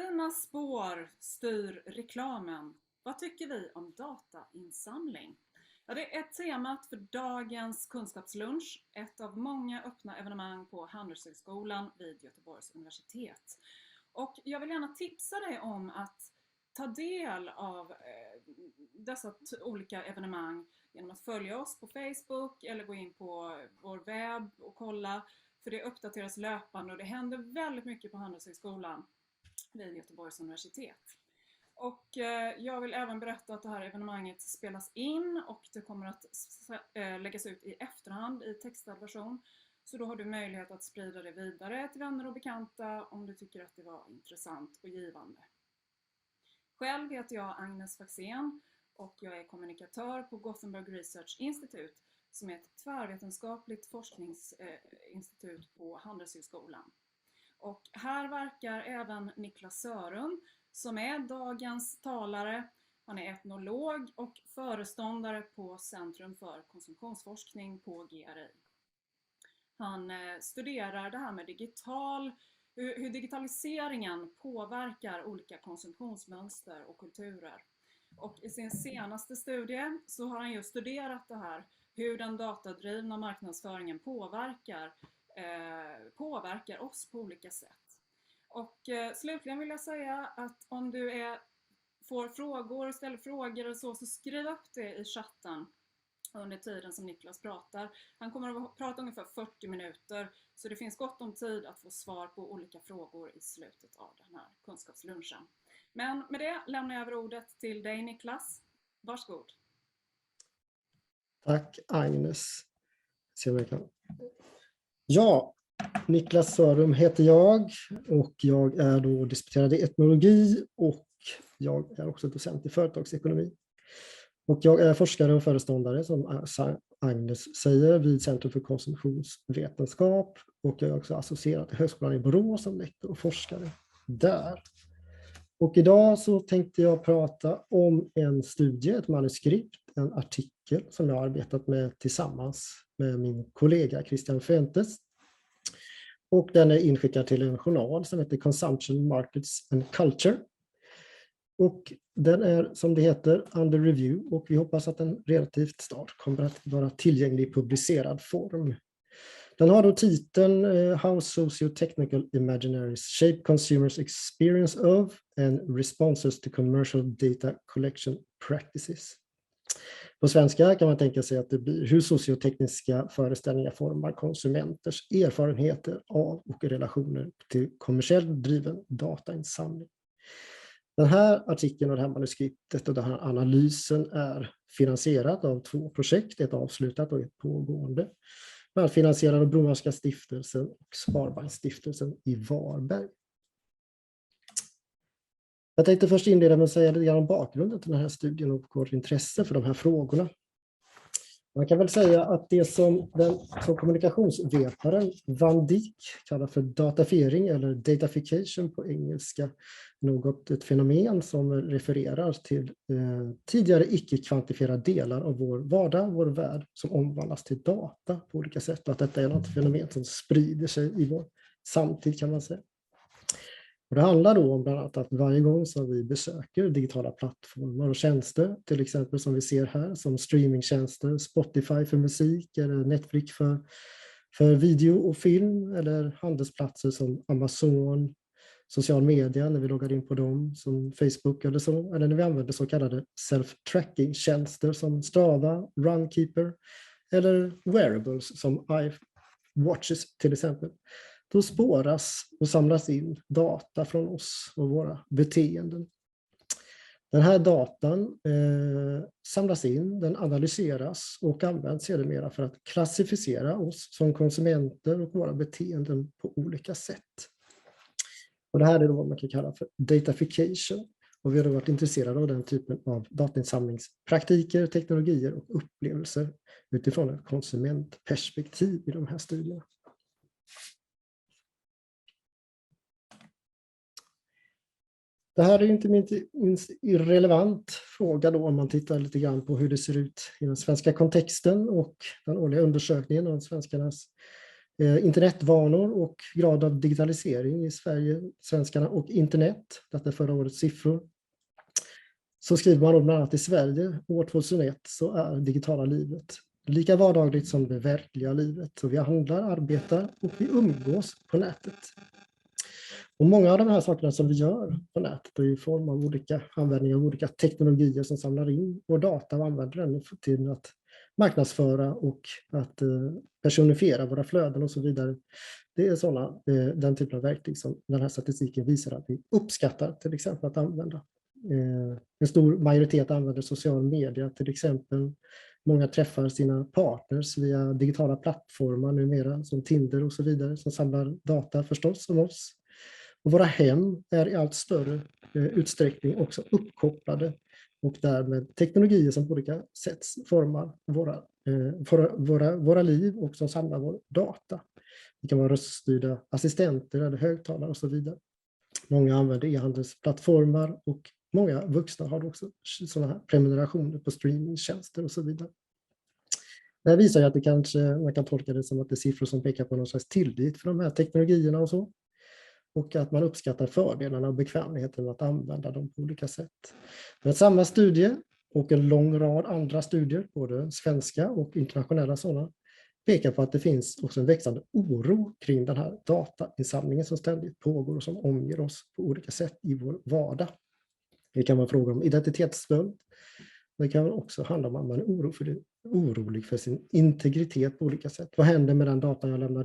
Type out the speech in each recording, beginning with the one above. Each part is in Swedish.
Dina spår styr reklamen. Vad tycker vi om datainsamling? Ja, det är temat för dagens kunskapslunch, ett av många öppna evenemang på Handelshögskolan vid Göteborgs universitet. Och jag vill gärna tipsa dig om att ta del av dessa olika evenemang genom att följa oss på Facebook eller gå in på vår webb och kolla, för det uppdateras löpande och det händer väldigt mycket på Handelshögskolan vid Göteborgs universitet. Och jag vill även berätta att det här evenemanget spelas in och det kommer att läggas ut i efterhand i textad version. Så då har du möjlighet att sprida det vidare till vänner och bekanta om du tycker att det var intressant och givande. Själv heter jag Agnes Faxén och jag är kommunikatör på Gothenburg Research Institute som är ett tvärvetenskapligt forskningsinstitut på Handelshögskolan. Och här verkar även Niklas Sörum som är dagens talare. Han är etnolog och föreståndare på Centrum för konsumtionsforskning på GRI. Han studerar det här med hur digitaliseringen påverkar olika konsumtionsmönster och kulturer. Och i sin senaste studie så har han just studerat det här, hur den datadrivna marknadsföringen påverkar oss på olika sätt. Och slutligen vill jag säga att om du får frågor, ställer frågor och så skriv upp det i chatten under tiden som Niklas pratar. Han kommer att prata ungefär 40 minuter så det finns gott om tid att få svar på olika frågor i slutet av den här kunskapslunchen. Men med det lämnar jag över ordet till dig Niklas. Varsågod. Tack Agnes. Ja, Niklas Sörum heter jag och jag är då disputerad i etnologi och jag är också docent i företagsekonomi. Och jag är forskare och föreståndare som Agnes säger vid Centrum för konsumtionsvetenskap och jag är också associerad till Högskolan i Borås som lektor och forskare där. Och idag så tänkte jag prata om en studie, ett manuskript, en artikel som jag har arbetat med tillsammans med min kollega Christian Fuentes. Och den är inskickad till en journal som heter Consumption Markets and Culture. Och den är som det heter under review och vi hoppas att den relativt snart kommer att vara tillgänglig i publicerad form. Den har då titeln How Socio-Technical Imaginaries Shape Consumers Experience of and Responses to Commercial Data Collection Practices. På svenska kan man tänka sig att det blir hur sociotekniska föreställningar formar konsumenters erfarenheter av och relationer till kommersiellt driven datainsamling. Den här artikeln och det här manuskriptet och den här analysen är finansierat av 2 projekt, ett avslutat och ett pågående. Den är finansierad av Bromarska stiftelsen och Sparbanksstiftelsen i Varberg. Jag tänkte först inleda med att säga lite grann om bakgrunden till den här studien och vårt intresse för de här frågorna. Man kan väl säga att det som kommunikationsvetaren Van Dijk kallar för datafiering eller datafication på engelska, ett fenomen som refererar till tidigare icke-kvantifierade delar av vår vardag, vår värld som omvandlas till data på olika sätt och att detta är något fenomen som sprider sig i vår samtid kan man säga. Och det handlar då om bland annat att varje gång som vi besöker digitala plattformar och tjänster, till exempel som vi ser här som streamingtjänster, Spotify för musik eller Netflix för video och film eller handelsplatser som Amazon, social media när vi loggar in på dem som Facebook eller så, eller när vi använder så kallade self-tracking-tjänster som Strava, Runkeeper eller wearables som iWatches till exempel. Då spåras och samlas in data från oss och våra beteenden. Den här datan samlas in, den analyseras och används sedermera för att klassificera oss som konsumenter och våra beteenden på olika sätt. Och det här är då vad man kan kalla för datafication. Och vi har då varit intresserade av den typen av datainsamlingspraktiker, teknologier och upplevelser utifrån ett konsumentperspektiv i de här studierna. Det här är inte minst irrelevant fråga då om man tittar lite grann på hur det ser ut i den svenska kontexten och den årliga undersökningen av svenskarnas internetvanor och grad av digitalisering i Sverige, svenskarna och internet, detta är förra årets siffror. Så skriver man bland annat i Sverige, år 2001, så är digitala livet lika vardagligt som det verkliga livet. Så vi handlar, arbetar och vi umgås på nätet. Och många av de här sakerna som vi gör på nätet är i form av olika användning av olika teknologier som samlar in vår data och använder den till att marknadsföra och att personifiera våra flöden och så vidare. Det är den typen av verktyg som den här statistiken visar att vi uppskattar till exempel att använda. En stor majoritet använder social media till exempel. Många träffar sina partners via digitala plattformar numera som Tinder och så vidare som samlar data förstås om oss. Och våra hem är i allt större utsträckning också uppkopplade och därmed teknologier som på olika sätt formar våra liv och som samlar vår data. Det kan vara röststyrda assistenter eller högtalare och så vidare. Många använder e-handelsplattformar och många vuxna har också sådana här prenumerationer på streamingtjänster och så vidare. Det här visar ju att man kan tolka det som att det är siffror som pekar på någon slags tillit för de här teknologierna och så. Och att man uppskattar fördelarna och bekvämligheten att använda dem på olika sätt. Men samma studie och en lång rad andra studier, både svenska och internationella sådana, pekar på att det finns också en växande oro kring den här datainsamlingen som ständigt pågår och som omger oss på olika sätt i vår vardag. Det kan vara fråga om identitetsstöld. Det kan också handla om att man är orolig för sin integritet på olika sätt. Vad händer med den data jag lämnar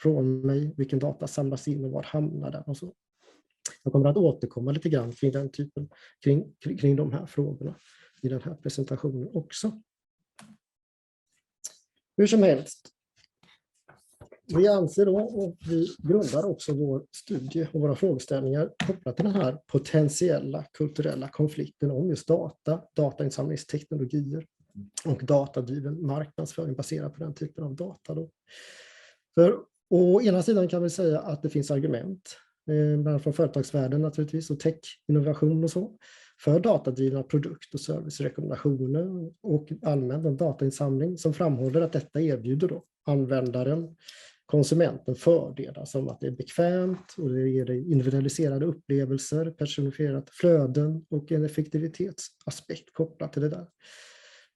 från mig? Vilken data samlas in och var hamnar den? Och så. Jag kommer att återkomma lite grann kring den typen, kring de här frågorna i den här presentationen också. Hur som helst. Vi anser då, och vi grundar också vår studie och våra frågeställningar kopplat till den här potentiella kulturella konflikten om just datainsamlingsteknologier och datadriven marknadsföring baserad på den typen av data. Då. För å ena sidan kan vi säga att det finns argument, bland annat från företagsvärlden naturligtvis och tech-innovation och så, för datadrivna produkt- och servicerekommendationer och allmänt en datainsamling som framhåller att detta erbjuder då användaren, konsumenten fördelar som att det är bekvämt och det ger dig individualiserade upplevelser, personifierat flöden och en effektivitetsaspekt kopplat till det där.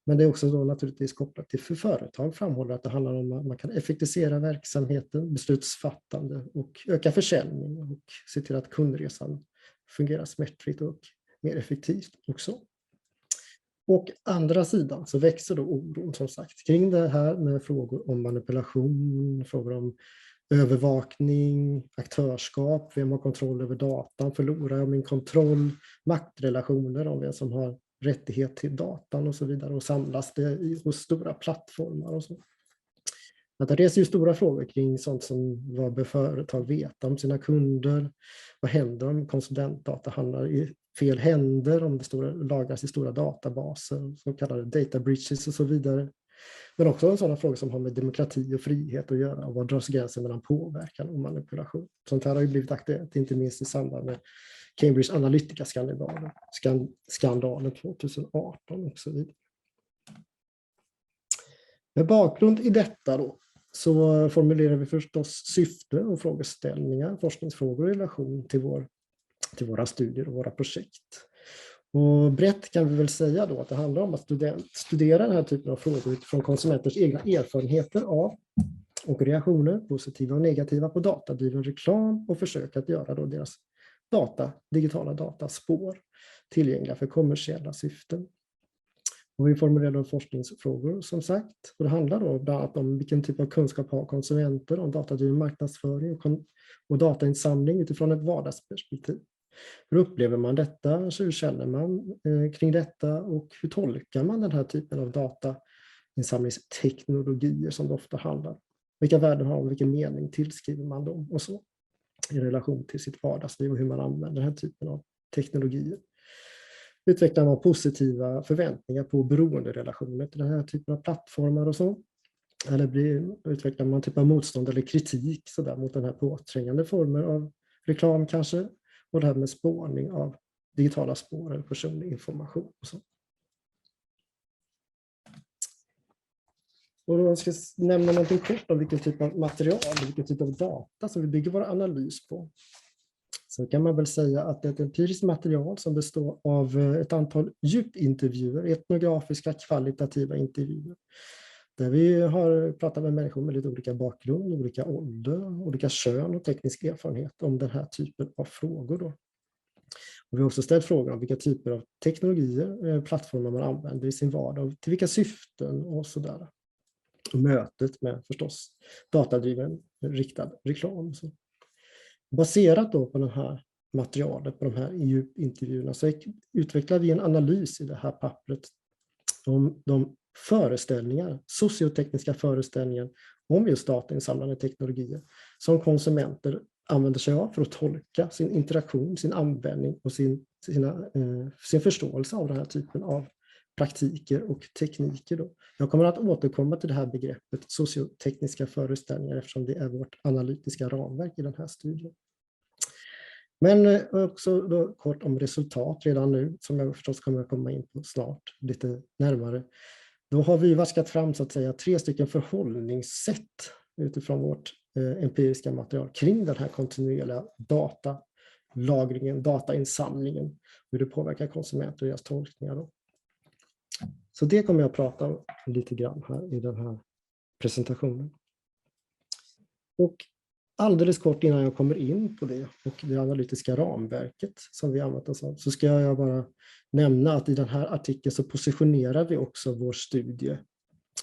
Men det är också då naturligtvis kopplat till för företag framhåller att det handlar om att man kan effektivisera verksamheten, beslutsfattande och öka försäljning och se till att kundresan fungerar smärtfritt och mer effektivt också. Och andra sidan så växer då oron som sagt kring det här med frågor om manipulation, frågor om övervakning, aktörskap, vem har kontroll över datan, förlorar jag min kontroll, maktrelationer om vem som har rättighet till datan och så vidare och samlas det hos stora plattformar och så. Att det reser ju stora frågor kring sånt som vad bör företag veta om sina kunder, vad händer om konsumentdata hamnar i fel händer, om det lagras i stora databaser, så kallade data breaches och så vidare. Men också en sådana fråga som har med demokrati och frihet att göra och vad dras gränsen mellan påverkan och manipulation. Sånt här har ju blivit aktuellt, inte minst i samband med Cambridge Analytica-skandalen 2018 och så vidare. Med bakgrund i detta då, så formulerar vi förstås syfte och frågeställningar, forskningsfrågor i relation till våra studier och våra projekt. Och brett kan vi väl säga då att det handlar om att studera den här typen av frågor utifrån konsumenters egna erfarenheter av och reaktioner, positiva och negativa, på datadriven reklam och försöka att göra då deras digitala dataspår tillgängliga för kommersiella syften. Och vi formulerar forskningsfrågor som sagt. Och det handlar då bland annat om vilken typ av kunskap har konsumenter om datadriven marknadsföring och datainsamling utifrån ett vardagsperspektiv. Hur upplever man detta? Hur känner man kring detta? Och hur tolkar man den här typen av datainsamlingsteknologier som det ofta handlar om? Vilka värden har de? Vilken mening tillskriver man dem? Och så i relation till sitt vardagsliv och hur man använder den här typen av teknologier. Utvecklar man positiva förväntningar på beroenderelationer till den här typen av plattformar och så? Eller utvecklar man typ av motstånd eller kritik så där, mot den här påträngande former av reklam kanske? Och det här med spårning av digitala spår eller personlig information och så. Och då ska jag nämna någonting kort om vilken typ av material, vilken typ av data som vi bygger vår analys på. Så kan man väl säga att det är ett empiriskt material som består av ett antal djupintervjuer, etnografiska kvalitativa intervjuer. Där vi har pratat med människor med lite olika bakgrund, olika ålder, olika kön och teknisk erfarenhet om den här typen av frågor. Då. Och vi har också ställt frågor om vilka typer av teknologier, plattformar man använder i sin vardag, till vilka syften och sådär. Och mötet med förstås datadriven riktad reklam. Så. Baserat då på det här materialet, på de här djupintervjuerna, så utvecklar vi en analys i det här pappret om de föreställningar, sociotekniska föreställningar om just datainsamlande teknologier som konsumenter använder sig av för att tolka sin interaktion, sin användning och sin förståelse av den här typen av praktiker och tekniker. Då. Jag kommer att återkomma till det här begreppet sociotekniska föreställningar eftersom det är vårt analytiska ramverk i den här studien. Men också då kort om resultat redan nu, som jag förstås kommer att komma in på snart, lite närmare. Då har vi vaskat fram så att säga 3 stycken förhållningssätt utifrån vårt empiriska material kring den här kontinuerliga datalagringen, datainsamlingen, hur det påverkar konsumenter och deras tolkningar. Då. Så det kommer jag att prata om lite grann här i den här presentationen. Och alldeles kort innan jag kommer in på det och det analytiska ramverket som vi använt oss av, så ska jag bara nämna att i den här artikeln så positionerar vi också vår studie,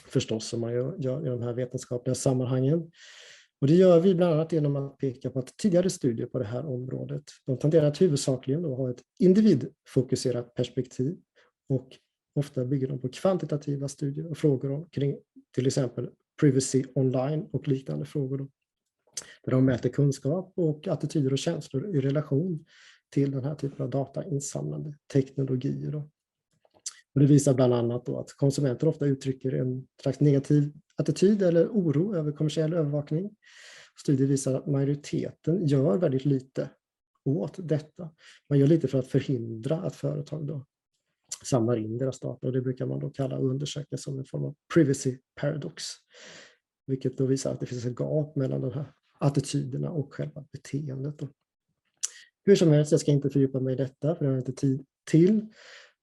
förstås som man gör i de här vetenskapliga sammanhangen. Och det gör vi bland annat genom att peka på att tidigare studier på det här området, de tenderar att huvudsakligen då ha ett individfokuserat perspektiv och ofta bygger de på kvantitativa studier och frågor kring till exempel privacy online och liknande frågor. Då. Där de mäter kunskap och attityder och känslor i relation till den här typen av datainsamlande teknologier. Då. Och det visar bland annat då att konsumenter ofta uttrycker en slags negativ attityd eller oro över kommersiell övervakning. Studier visar att majoriteten gör väldigt lite åt detta. Man gör lite för att förhindra att företag då samlar in deras data, och det brukar man då kalla och undersöka som en form av privacy paradox. Vilket då visar att det finns ett gap mellan de här attityderna och själva beteendet. Då. Hur som helst, jag ska inte fördjupa mig i detta för det har jag inte tid till.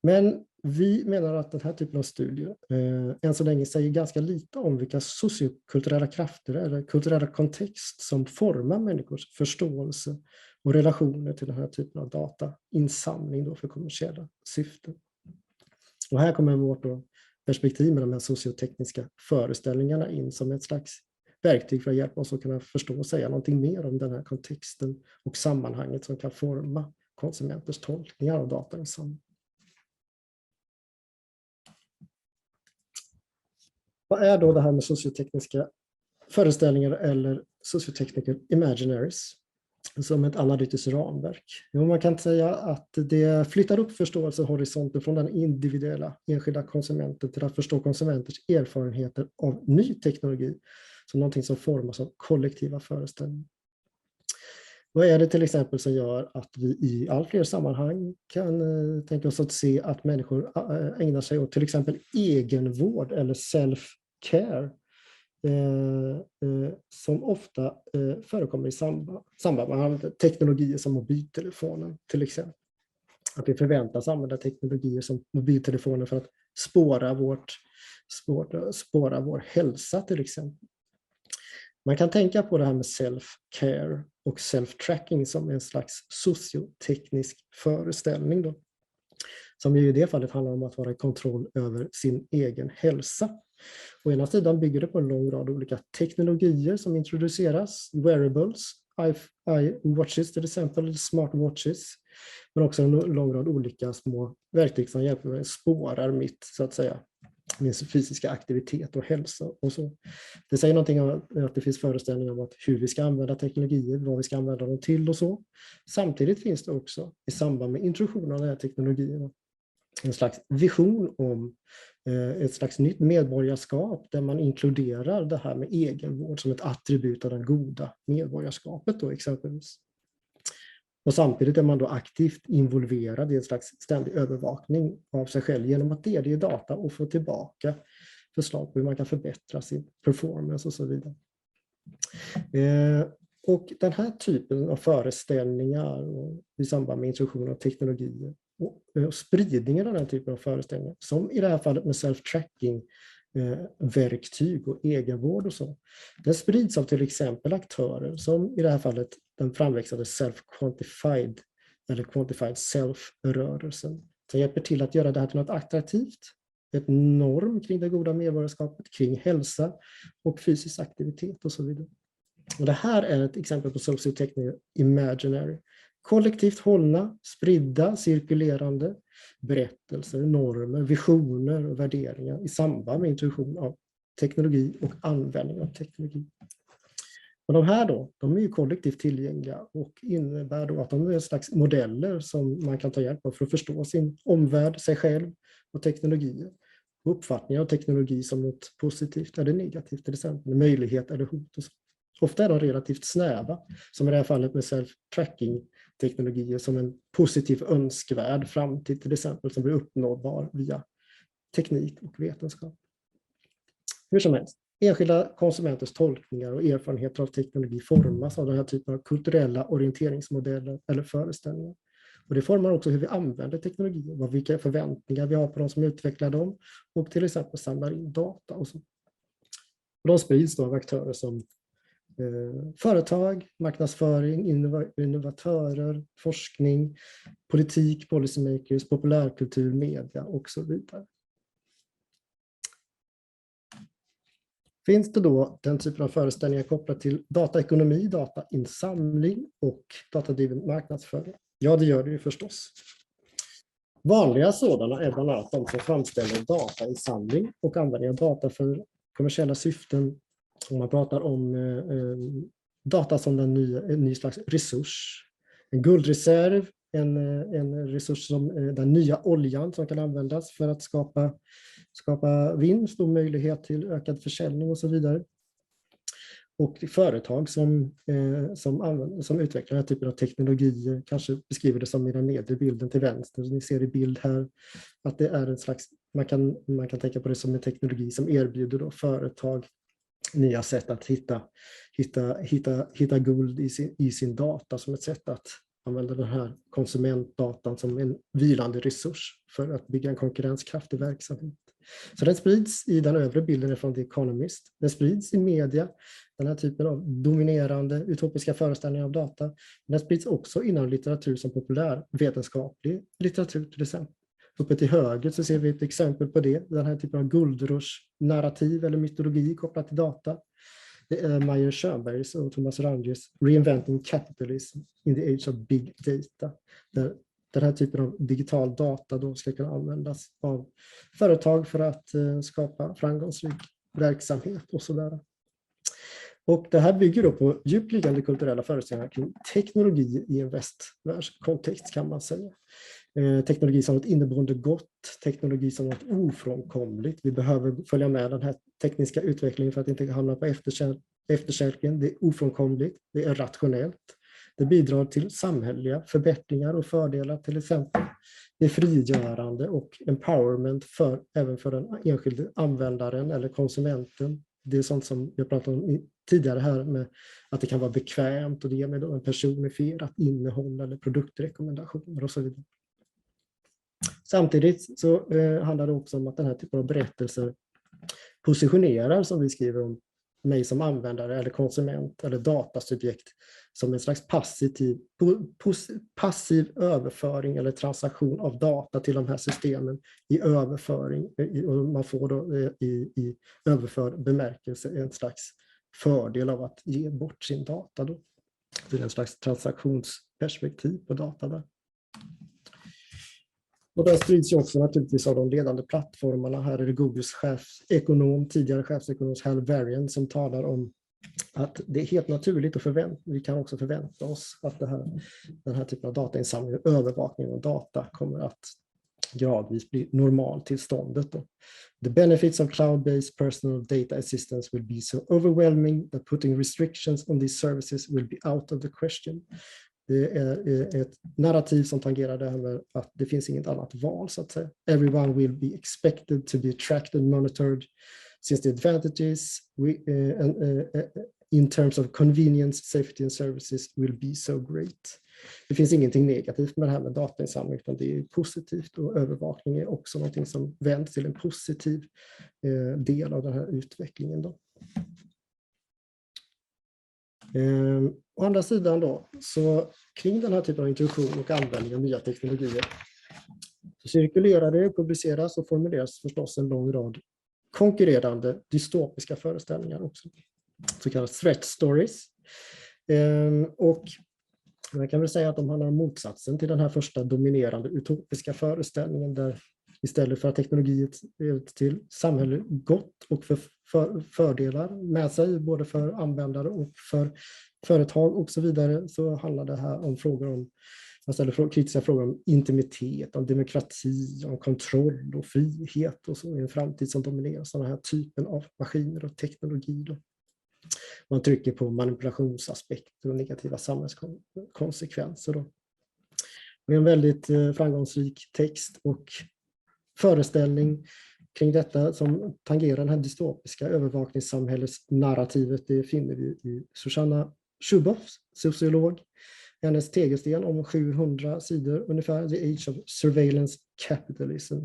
Men vi menar att den här typen av studier än så länge säger ganska lite om vilka sociokulturella krafter eller kulturella kontext som formar människors förståelse och relationer till den här typen av datainsamling då för kommersiella syften. Och här kommer vårt då perspektiv med de här sociotekniska föreställningarna in som ett slags verktyg för att hjälpa oss att kunna förstå och säga någonting mer om den här kontexten och sammanhanget som kan forma konsumenters tolkningar av datainsamling. Vad är då det här med sociotekniska föreställningar eller sociotechnical imaginaries som ett analytiskt ramverk? Jo, man kan säga att det flyttar upp förståelsehorisonten från den individuella enskilda konsumenten till att förstå konsumenters erfarenheter av ny teknologi som någonting som formas av kollektiva föreställningar. Vad är det till exempel som gör att vi i allt fler sammanhang kan tänka oss att se att människor ägnar sig åt till exempel egenvård eller self-care som ofta förekommer i samband med teknologier som mobiltelefonen till exempel. Att vi förväntas använda teknologier som mobiltelefoner för att spåra vår hälsa till exempel. Man kan tänka på det här med self-care och self-tracking som en slags socioteknisk föreställning då. Som ju i det fallet handlar om att vara i kontroll över sin egen hälsa. Å ena sidan bygger det på en lång rad olika teknologier som introduceras, wearables, iWatches till exempel, smartwatches, men också en lång rad olika små verktyg som hjälper mig att spåra så att säga, min fysiska aktivitet och hälsa och så. Det säger någonting om att det finns föreställningar om att hur vi ska använda teknologier, vad vi ska använda dem till och så. Samtidigt finns det också i samband med introduktionen av den här teknologierna en slags vision om ett slags nytt medborgarskap där man inkluderar det här med egenvård som ett attribut av det goda medborgarskapet då exempelvis. Och samtidigt är man då aktivt involverad i en slags ständig övervakning av sig själv genom att delge data och få tillbaka förslag på hur man kan förbättra sin performance och så vidare. Och den här typen av föreställningar i samband med introduktion av teknologier och spridningen av den typen av föreställningar, som i det här fallet med self-tracking, verktyg och egenvård och så. Den sprids av till exempel aktörer som i det här fallet den framväxande self-quantified eller quantified self-rörelsen, som hjälper till att göra det här till något attraktivt, ett norm kring det goda medborgarskapet, kring hälsa och fysisk aktivitet och så vidare. Och det här är ett exempel på sociotechnical imaginary. Kollektivt hållna, spridda, cirkulerande berättelser, normer, visioner och värderingar i samband med introduktion av teknologi och användning av teknologi. Och de här då, de är ju kollektivt tillgängliga och innebär då att de är en slags modeller som man kan ta hjälp av för att förstå sin omvärld, sig själv och teknologier. Uppfattningar av teknologi som något positivt eller negativt, till exempel möjlighet eller hot. Och så. Ofta är de relativt snäva, som i det här fallet med self-tracking-teknologier som en positiv önskvärd framtid till exempel som blir uppnåbar via teknik och vetenskap. Hur som helst, enskilda konsumenters tolkningar och erfarenheter av teknologi formas av den här typen av kulturella orienteringsmodeller eller föreställningar. Och det formar också hur vi använder teknologi, vilka förväntningar vi har på de som utvecklar dem och till exempel samlar in data. Och så. Och de sprids då av aktörer som företag, marknadsföring, innovatörer, forskning, politik, policymakers, populärkultur, media och så vidare. Finns det då den typen av föreställningar kopplat till dataekonomi, datainsamling och datadriven marknadsföring? Ja, det gör det ju förstås. Vanliga sådana är bland annat de som framställer datainsamling och användning av data för kommersiella syften. Om man pratar om data som en ny slags resurs. En guldreserv, en resurs som den nya oljan som kan användas för att skapa vinst och möjlighet till ökad försäljning och så vidare. Och företag som utvecklar den här typen av teknologier kanske beskriver det som i den nedre bilden till vänster. Ni ser i bild här att det är en slags, man kan tänka på det som en teknologi som erbjuder då företag nya sätt att hitta guld i sin data som ett sätt att använda den här konsumentdatan som en vilande resurs för att bygga en konkurrenskraftig verksamhet. Så den sprids i den övre bilden från The Economist. Den sprids i media, den här typen av dominerande utopiska föreställningar av data. Den sprids också inom litteratur som populärvetenskaplig litteratur till exempel. Uppe till höger så ser vi ett exempel på det, den här typen av guldrush-narrativ eller mytologi kopplat till data. Det är Meyer Schönbergs och Thomas Ranges Reinventing Capitalism in the Age of Big Data. Där den här typen av digital data då ska kunna användas av företag för att skapa framgångsrik verksamhet och sådär. Och det här bygger då på djupliggande kulturella föreställningar kring teknologi i en västvärldskontext kan man säga. Teknologi som något inneboende gott, teknologi som något ofrånkomligt. Vi behöver följa med den här tekniska utvecklingen för att inte hamna på efterkälken. Det är ofrånkomligt, det är rationellt. Det bidrar till samhälleliga förbättringar och fördelar till exempel. Det är frigörande och empowerment även för den enskilde användaren eller konsumenten. Det är sånt som jag pratade om tidigare här med att det kan vara bekvämt och det ger mig då en personifierat innehåll eller produktrekommendationer och så vidare. Samtidigt så handlar det också om att den här typen av berättelser positionerar, som vi skriver om, mig som användare eller konsument eller datasubjekt som en slags passiv överföring eller transaktion av data till de här systemen i överföring. Och man får då i överförd bemärkelse en slags fördel av att ge bort sin data då. Det är en slags transaktionsperspektiv på data där. Och den sprids ju också naturligtvis av de ledande plattformarna. Här är det Googles tidigare chefsekonom Hal Varian som talar om att det är helt naturligt och vi kan också förvänta oss att den här typen av datainsamling och övervakning av data kommer att gradvis bli normaltillståndet. The benefits of cloud-based personal data assistance will be so overwhelming that putting restrictions on these services will be out of the question. Det är ett narrativ som tangerar det här med att det finns inget annat val, så att säga. Everyone will be expected to be tracked and monitored since the advantages in terms of convenience, safety and services will be so great. Det finns ingenting negativt med det här med datainsamling, utan det är positivt, och övervakning är också någonting som vänds till en positiv del av den här utvecklingen då. Å andra sidan då, så kring den här typen av introduktion och användning av nya teknologier så cirkulerar det, publiceras och formuleras förstås en lång rad konkurrerande dystopiska föreställningar också, så kallade threat stories. Och man kan väl säga att de handlar om motsatsen till den här första dominerande utopiska föreställningen, där istället för att teknologi leder till samhälle gott och fördelar med sig, både för användare och för företag och så vidare, så handlar det här om man ställer kritiska frågor om intimitet, om demokrati, om kontroll och frihet och så, i en framtid som domineras av den här typen av maskiner och teknologi då. Man trycker på manipulationsaspekter och negativa samhällskonsekvenser då. Det är en väldigt framgångsrik text och föreställning kring detta som tangerar den här dystopiska övervakningssamhällesnarrativet. Det finner vi i Shoshana Zuboff, sociolog. Hennes tegelsten om 700 sidor ungefär, The Age of Surveillance Capitalism,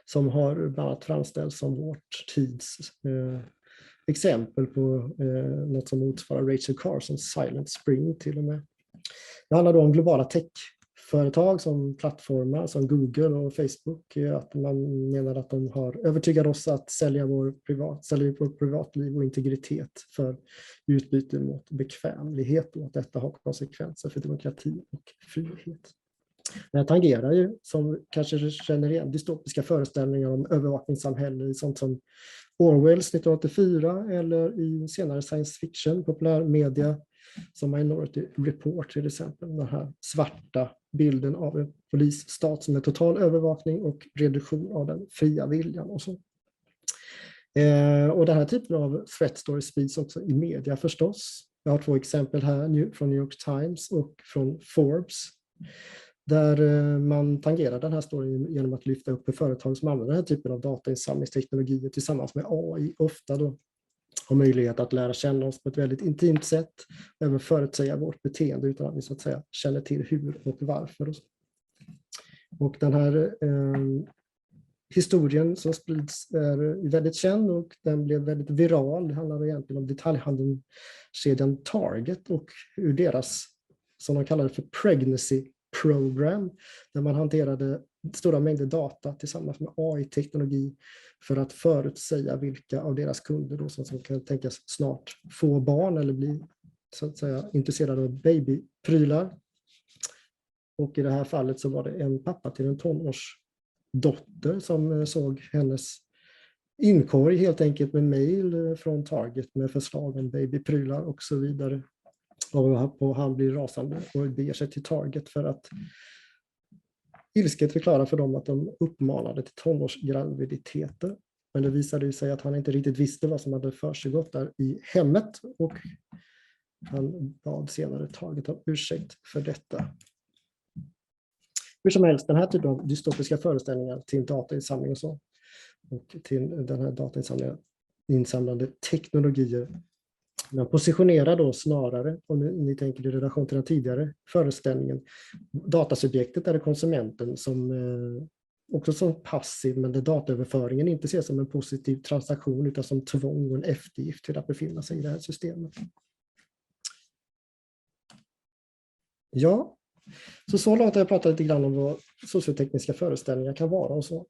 som har bland annat framställts som vårt tids exempel på något som motsvarar Rachel Carsons Silent Spring till och med. Det handlar då om globala techföretag som plattformar som Google och Facebook, att man menar att de har övertygat oss att sälja vårt privatliv och integritet för utbyte mot bekvämlighet, och att detta har konsekvenser för demokrati och frihet. Det här tangerar ju, som kanske känner igen, dystopiska föreställningar om övervakningssamhälle i sånt som Orwells 1984 eller i senare science fiction, populärmedia som Minority Report till exempel. Den här svarta bilden av en polisstat som är total övervakning och reduktion av den fria viljan och så. Och den här typen av threat stories sprids också i media förstås. Jag har 2 exempel här från New York Times och från Forbes, där man tangerar den här storyn genom att lyfta upp företag som använder den här typen av datainsamlingsteknologier tillsammans med AI ofta då har möjlighet att lära känna oss på ett väldigt intimt sätt, och även förutsäga vårt beteende utan att vi så att säga känner till hur och varför. Och den här historien som sprids är väldigt känd och den blev väldigt viral. Det handlar egentligen om detaljhandelskedjan Target och hur deras, som de kallar det för, pregnancy program, där man hanterade stora mängder data tillsammans med AI-teknologi för att förutsäga vilka av deras kunder då som kan tänkas snart få barn eller bli så att säga intresserade av babyprylar. Och i det här fallet så var det en pappa till en tonårsdotter som såg hennes inkorg helt enkelt med mejl från Target med förslag om babyprylar och så vidare. Och han blir rasande och beger sig till Target för att ilsket förklara för dem att de uppmanade till tonårsgraviditeter. Men det visade sig att han inte riktigt visste vad som hade försiggått där i hemmet, och han bad senare Target om ursäkt för detta. Hur som helst, den här typen av dystopiska föreställningar till datainsamling och så, och till den här datainsamlande teknologier, man positionerar då snarare, om ni tänker i relation till den tidigare föreställningen, datasubjektet är konsumenten som också som passiv, men där dataöverföringen inte ses som en positiv transaktion utan som tvång och en eftergift till att befinna sig i det här systemet. Ja, så långt har jag pratat lite grann om vad sociotekniska föreställningar kan vara och så.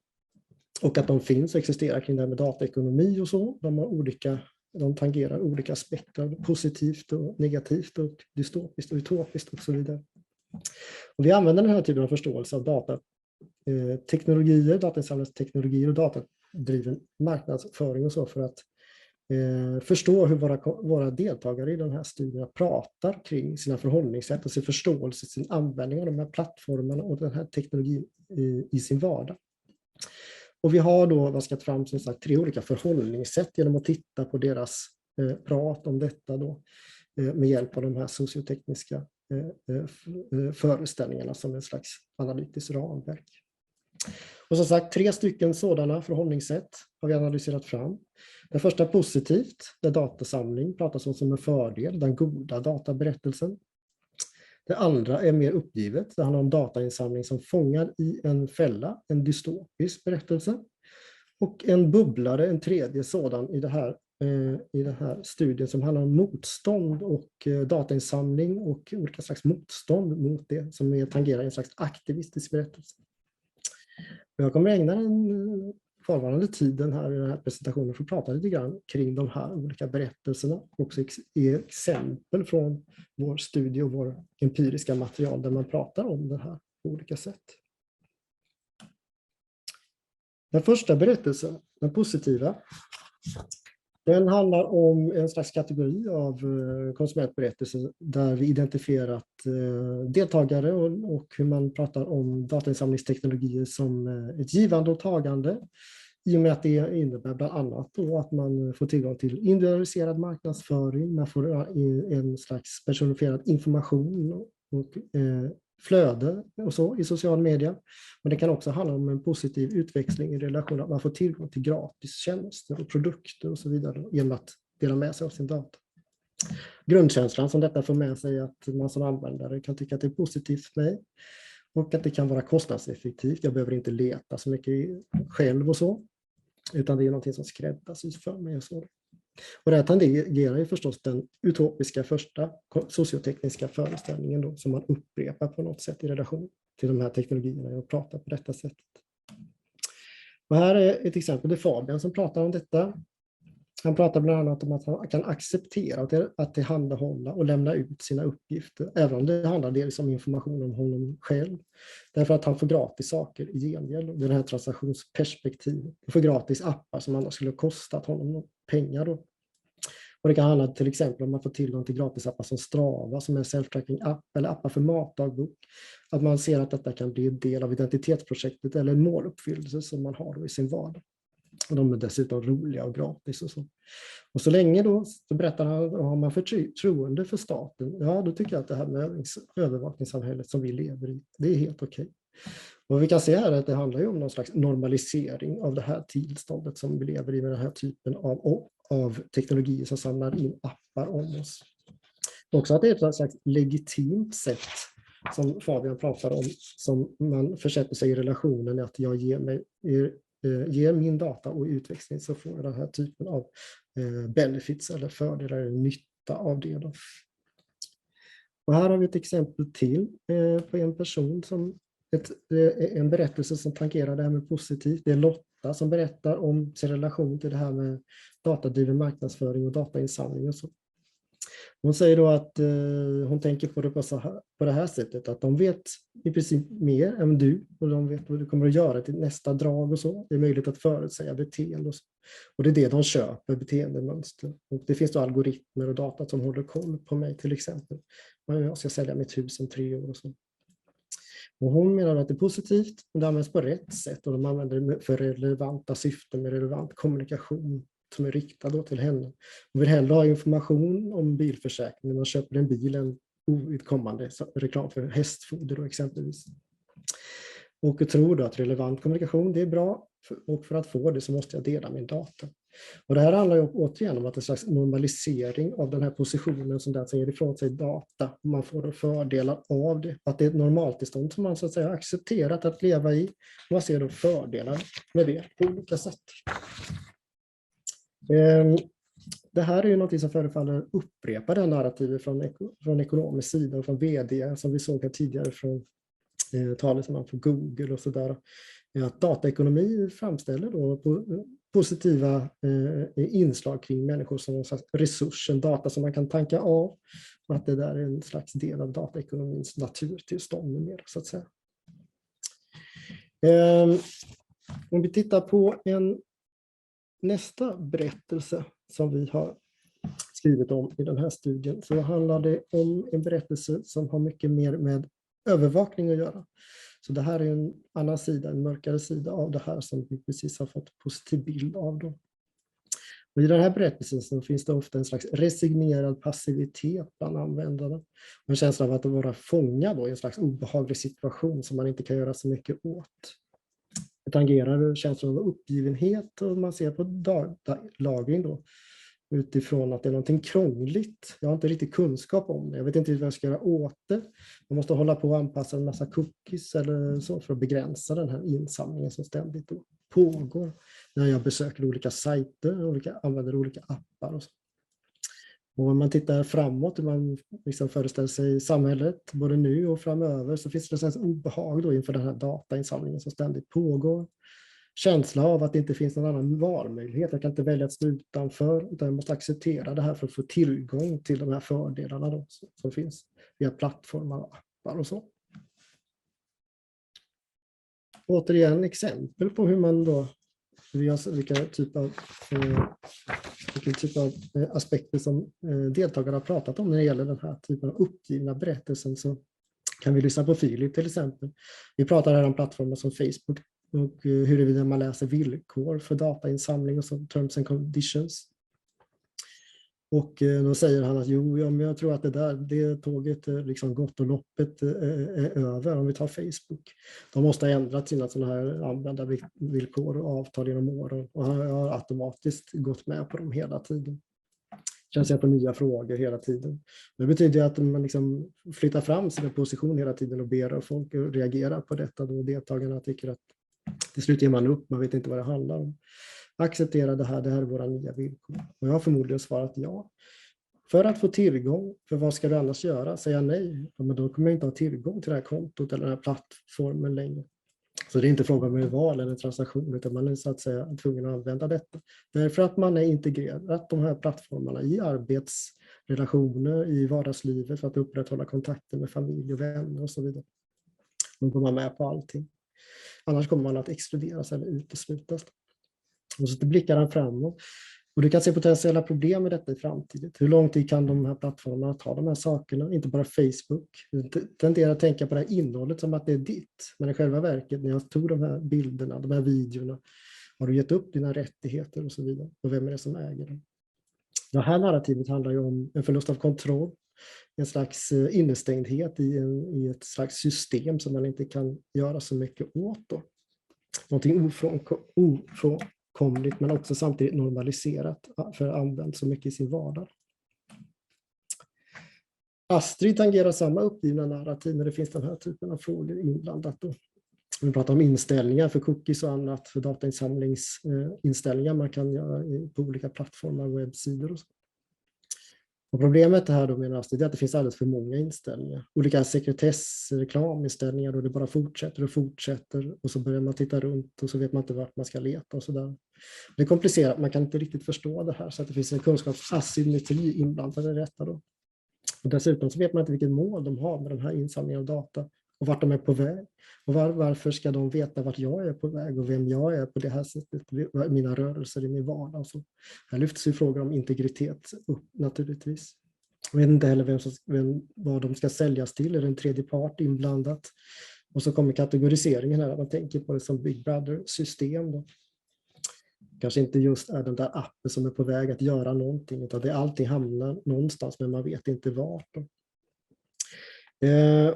Och att de finns och existerar kring det här med dataekonomi och så. De tangerar olika aspekter, positivt och negativt och dystopiskt och utopiskt och så vidare. Och vi använder den här typen av förståelse av datateknologier, datainsamlingsteknologier och datadriven marknadsföring och så för att förstå hur våra deltagare i de här studierna pratar kring sina förhållningssätt och sin förståelse, sin användning av de här plattformarna och den här teknologin i sin vardag. Och vi har då vaskat fram som sagt 3 olika förhållningssätt genom att titta på deras prat om detta då, med hjälp av de här sociotekniska föreställningarna som en slags analytiskt ramverk. Och som sagt, 3 stycken sådana förhållningssätt har vi analyserat fram. Den första positivt, där datasamling pratas om som en fördel, den goda databerättelsen. Det andra är mer uppgivet, det handlar om datainsamling som fångar i en fälla, en dystopisk berättelse. Och en bubblare, en tredje sådan i det här studien som handlar om motstånd och datainsamling och olika slags motstånd mot det som tangerar en slags aktivistisk berättelse. Jag kommer ägna den kvarvarande tiden här i den här presentationen för att prata lite grann kring de här olika berättelserna och också exempel från vår studie och vår empiriska material där man pratar om det här på olika sätt. Den första berättelsen, den positiva, den handlar om en slags kategori av konsumentberättelser där vi identifierat deltagare och hur man pratar om datainsamlingsteknologier som ett givande och tagande. I och med att det innebär bland annat att man får tillgång till individualiserad marknadsföring, man får en slags personifierad information och flöde och så i social media. Men det kan också handla om en positiv utväxling i relation att man får tillgång till gratis tjänster och produkter och så vidare genom att dela med sig av sin data. Grundkänslan som detta får med sig är att man som användare kan tycka att det är positivt för mig och att det kan vara kostnadseffektivt. Jag behöver inte leta så mycket själv och så, utan det är någonting som skräddarsys för mig och så. Och det här tangerar ju förstås den utopiska första sociotekniska föreställningen då, som man upprepar på något sätt i relation till de här teknologierna och pratar på detta sättet. Och här är ett exempel, det är Fabian som pratar om detta. Han pratar bland annat om att han kan acceptera att tillhandahålla och lämna ut sina uppgifter, även om det handlar dels om information om honom själv. Därför att han får gratis saker i gengäld, det här transaktionsperspektivet. Han får gratis appar som annars skulle ha kostat honom pengar då. Och det kan handla till exempel om man får tillgång till gratisappar som Strava, som är en self-tracking-app, eller appar för matdagbok. Att man ser att detta kan bli en del av identitetsprojektet eller en måluppfyllelse som man har då i sin vardag. Och de är dessutom roliga och gratis och så. Och så länge då, så berättar han, har man förtroende för staten, ja då tycker jag att det här med övervakningssamhället som vi lever i, det är helt okej. Och vi kan se här att det handlar ju om någon slags normalisering av det här tillståndet som vi lever i med den här typen av teknologier som samlar in appar om oss. Också att det är ett slags legitimt sätt som Fabian pratar om, som man försätter sig i relationen att jag ger min data och utväxling så får jag den här typen av benefits eller fördelar eller nytta av det då. Och här har vi ett exempel till på en person som en berättelse som tangerar det här med positivt. Det är Lotta som berättar om sin relation till det här med datadriven marknadsföring och datainsamling och så. Hon säger då att hon tänker på det på det här sättet, att de vet i princip mer än du och de vet vad du kommer att göra till nästa drag och så. Det är möjligt att förutsäga beteende och så. Och det är det de köper, beteendemönster. Och det finns då algoritmer och data som håller koll på mig till exempel. Jag ska sälja mitt hus om 3 år och så. Och hon menar att det är positivt och det används på rätt sätt och de använder det för relevanta syften med relevant kommunikation som är riktad då till henne. Hon vill hellre ha information om bilförsäkring när man köper en bil än ovidkommande reklam för hästfoder då exempelvis. Och jag tror då att relevant kommunikation det är bra och för att få det så måste jag dela min data. Och det här handlar ju återigen om att det är en slags normalisering av den här positionen som ger ifrån sig data. Man får fördelar av det. Att det är ett normaltillstånd som man så att säga har accepterat att leva i. Man ser då fördelar med det på olika sätt. Det här är ju något som förefaller upprepa det narrativet från ekonomisk sida och från vd som vi såg här tidigare från talesman för Google och sådär. Att dataekonomi framställer då positiva inslag kring människor som en slags resurs, en data som man kan tanka av och att det där är en slags del av dataekonomins naturtillstånd mer så att säga. Om vi tittar på nästa berättelse som vi har skrivit om i den här studien så handlar det om en berättelse som har mycket mer med övervakning att göra. Så det här är en annan sida, en mörkare sida av det här som vi precis har fått positiv bild av. Då. Och i den här berättelsen så finns det ofta en slags resignerad passivitet bland användarna. Och en känsla av att vara fångad då i en slags obehaglig situation som man inte kan göra så mycket åt. Det tangerar känslan av uppgivenhet och man ser på datalagring då utifrån att det är någonting krångligt. Jag har inte riktigt kunskap om det. Jag vet inte vad jag ska göra åt det. Man måste hålla på och anpassa en massa cookies eller så för att begränsa den här insamlingen som ständigt då pågår när jag besöker olika sajter, använder olika appar och så. Och om man tittar framåt, hur man liksom föreställer sig samhället både nu och framöver, så finns det en obehag då inför den här datainsamlingen som ständigt pågår. Känsla av att det inte finns någon annan valmöjlighet. Jag kan inte välja att stå utanför, utan jag måste acceptera det här för att få tillgång till de här fördelarna då, som finns via plattformar och appar och så. Återigen exempel på hur man då, vilken typ av aspekter som deltagare har pratat om när det gäller den här typen av uppgivna berättelsen, så kan vi lyssna på Filip till exempel. Vi pratar här om plattformar som Facebook och huruvida man läser villkor för datainsamling och så, terms and conditions. Och då säger han att men jag tror att det tåget liksom gått och loppet är över om vi tar Facebook. De måste ha ändrat sina sådana här användarvillkor och avtal genom åren och han har automatiskt gått med på dem hela tiden. Känns jag på nya frågor hela tiden. Det betyder att man liksom flyttar fram sin position hela tiden och ber folk att reagera på detta. Då deltagarna tycker att till slut ger man upp, man vet inte vad det handlar om. Acceptera det här är våra nya villkor. Och jag har förmodligen svarat ja. För att få tillgång, för vad ska du annars göra? Säga nej, men då kommer jag inte ha tillgång till det här kontot eller den här plattformen längre. Så det är inte fråga om ett val eller en transaktion, utan man är så att säga tvungen att använda detta. Därför att man är integrerat de här plattformarna i arbetsrelationer, i vardagslivet för att upprätthålla kontakter med familj och vänner och så vidare. Då går man med på allting. Annars kommer man att exkluderas eller uteslutas. Och så blickar han framåt. Och du kan se potentiella problem med detta i framtiden. Hur lång tid kan de här plattformarna ta de här sakerna? Inte bara Facebook. Du tenderar att tänka på det här innehållet som att det är ditt. Men i själva verket, när jag tog de här bilderna, de här videorna, har du gett upp dina rättigheter och så vidare. Och vem är det som äger dem? Det här narrativet handlar ju om en förlust av kontroll. En slags innestängdhet i ett slags system som man inte kan göra så mycket åt då. Någonting ofrånkomligt men också samtidigt normaliserat för att använda så mycket i sin vardag. Astrid tangerar samma uppgivna narrativ när det finns den här typen av frågor inblandat då. Vi pratar om inställningar för cookies och annat, för datainsamlingsinställningar man kan göra på olika plattformar och webbsidor och så. Och problemet här då menar Astrid är att det finns alldeles för många inställningar. Olika sekretessreklaminställningar och det bara fortsätter och fortsätter och så börjar man titta runt och så vet man inte vart man ska leta och sådär. Det är komplicerat, man kan inte riktigt förstå det här så att det finns en kunskapsasymmetri inblandad i detta då. Och dessutom så vet man inte vilket mål de har med den här insamlingen av data och vart de är på väg. Och varför ska de veta vart jag är på väg och vem jag är på det här sättet, mina rörelser i min vardag. Så här lyfts ju frågor om integritet upp naturligtvis. Jag vet inte heller vad de ska säljas till, är det en tredje part inblandat? Och så kommer kategoriseringen här, man tänker på det som Big Brother-system då. Kanske inte just är den där appen som är på väg att göra någonting, utan det alltid hamnar någonstans men man vet inte vart.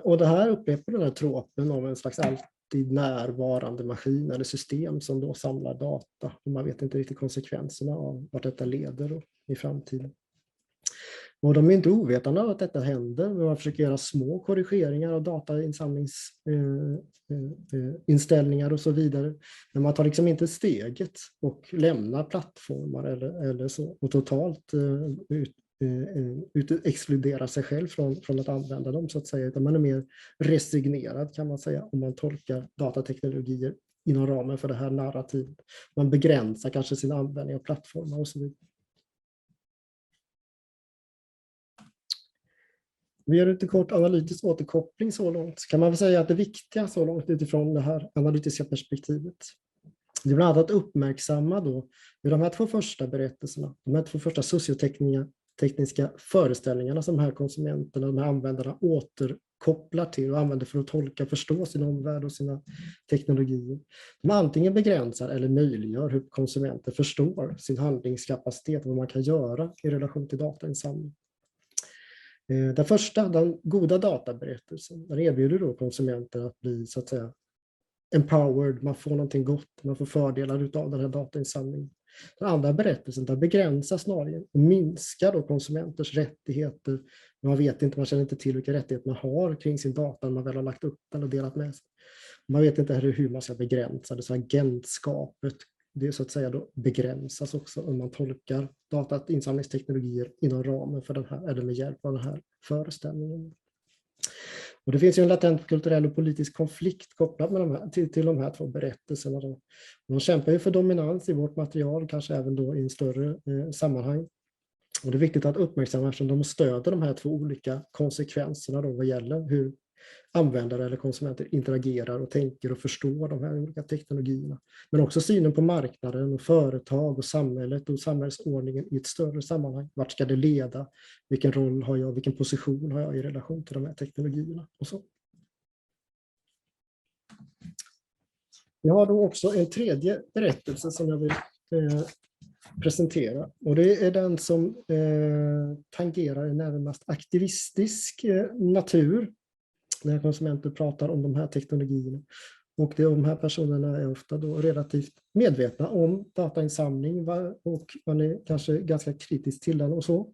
Och det här upprepar den här tropen om en slags alltid närvarande maskin eller system som då samlar data. Och man vet inte riktigt konsekvenserna av vart detta leder i framtiden. Och de är inte ovetande av att detta händer, men man försöker göra små korrigeringar av datainsamlingsinställningar och så vidare. Men man tar liksom inte steget och lämnar plattformar eller så och totalt exkludera sig själv från att använda dem så att säga, utan man är mer resignerad kan man säga om man tolkar datateknologier inom ramen för det här narrativet. Man begränsar kanske sin användning av plattformar och så vidare. Vi gör lite kort analytisk återkoppling så långt. Kan man väl säga att det viktiga så långt utifrån det här analytiska perspektivet, det är bland annat att uppmärksamma då hur de här två första berättelserna, de här två första sociotekniska föreställningarna som de här konsumenterna, de här användarna kopplar till och använder för att tolka och förstå sin omvärld och sina teknologier. De antingen begränsar eller möjliggör hur konsumenter förstår sin handlingskapacitet och vad man kan göra i relation till datainsamling. Den första, den goda databerättelsen, den erbjuder då konsumenter att bli så att säga empowered, man får någonting gott, man får fördelar av den här datainsamlingen. Den andra berättelsen, där begränsas snarare och minskar då konsumenters rättigheter. Man vet inte, man känner inte till vilka rättigheter man har kring sin data när man väl har lagt upp den och delat med sig. Man vet inte hur man ska begränsa det, så agentskapet, det så att säga då begränsas också om man tolkar datainsamlingsteknologier inom ramen för den här, eller med hjälp av den här föreställningen. Och det finns ju en latent kulturell och politisk konflikt kopplad med till de här två berättelserna. De kämpar ju för dominans i vårt material, kanske även då i en större sammanhang. Och det är viktigt att uppmärksamma eftersom de stöder de här två olika konsekvenserna då vad gäller hur användare eller konsumenter interagerar och tänker och förstår de här olika teknologierna. Men också synen på marknaden och företag och samhället och samhällsordningen i ett större sammanhang. Vart ska det leda? Vilken roll har jag? Vilken position har jag i relation till de här teknologierna? Och så. Jag har då också en tredje berättelse som jag vill presentera. Och det är den som tangerar en närmast aktivistisk natur. När konsumenter pratar om de här teknologierna. Och de här personerna är ofta då relativt medvetna om datainsamling och man är kanske ganska kritisk till den och så.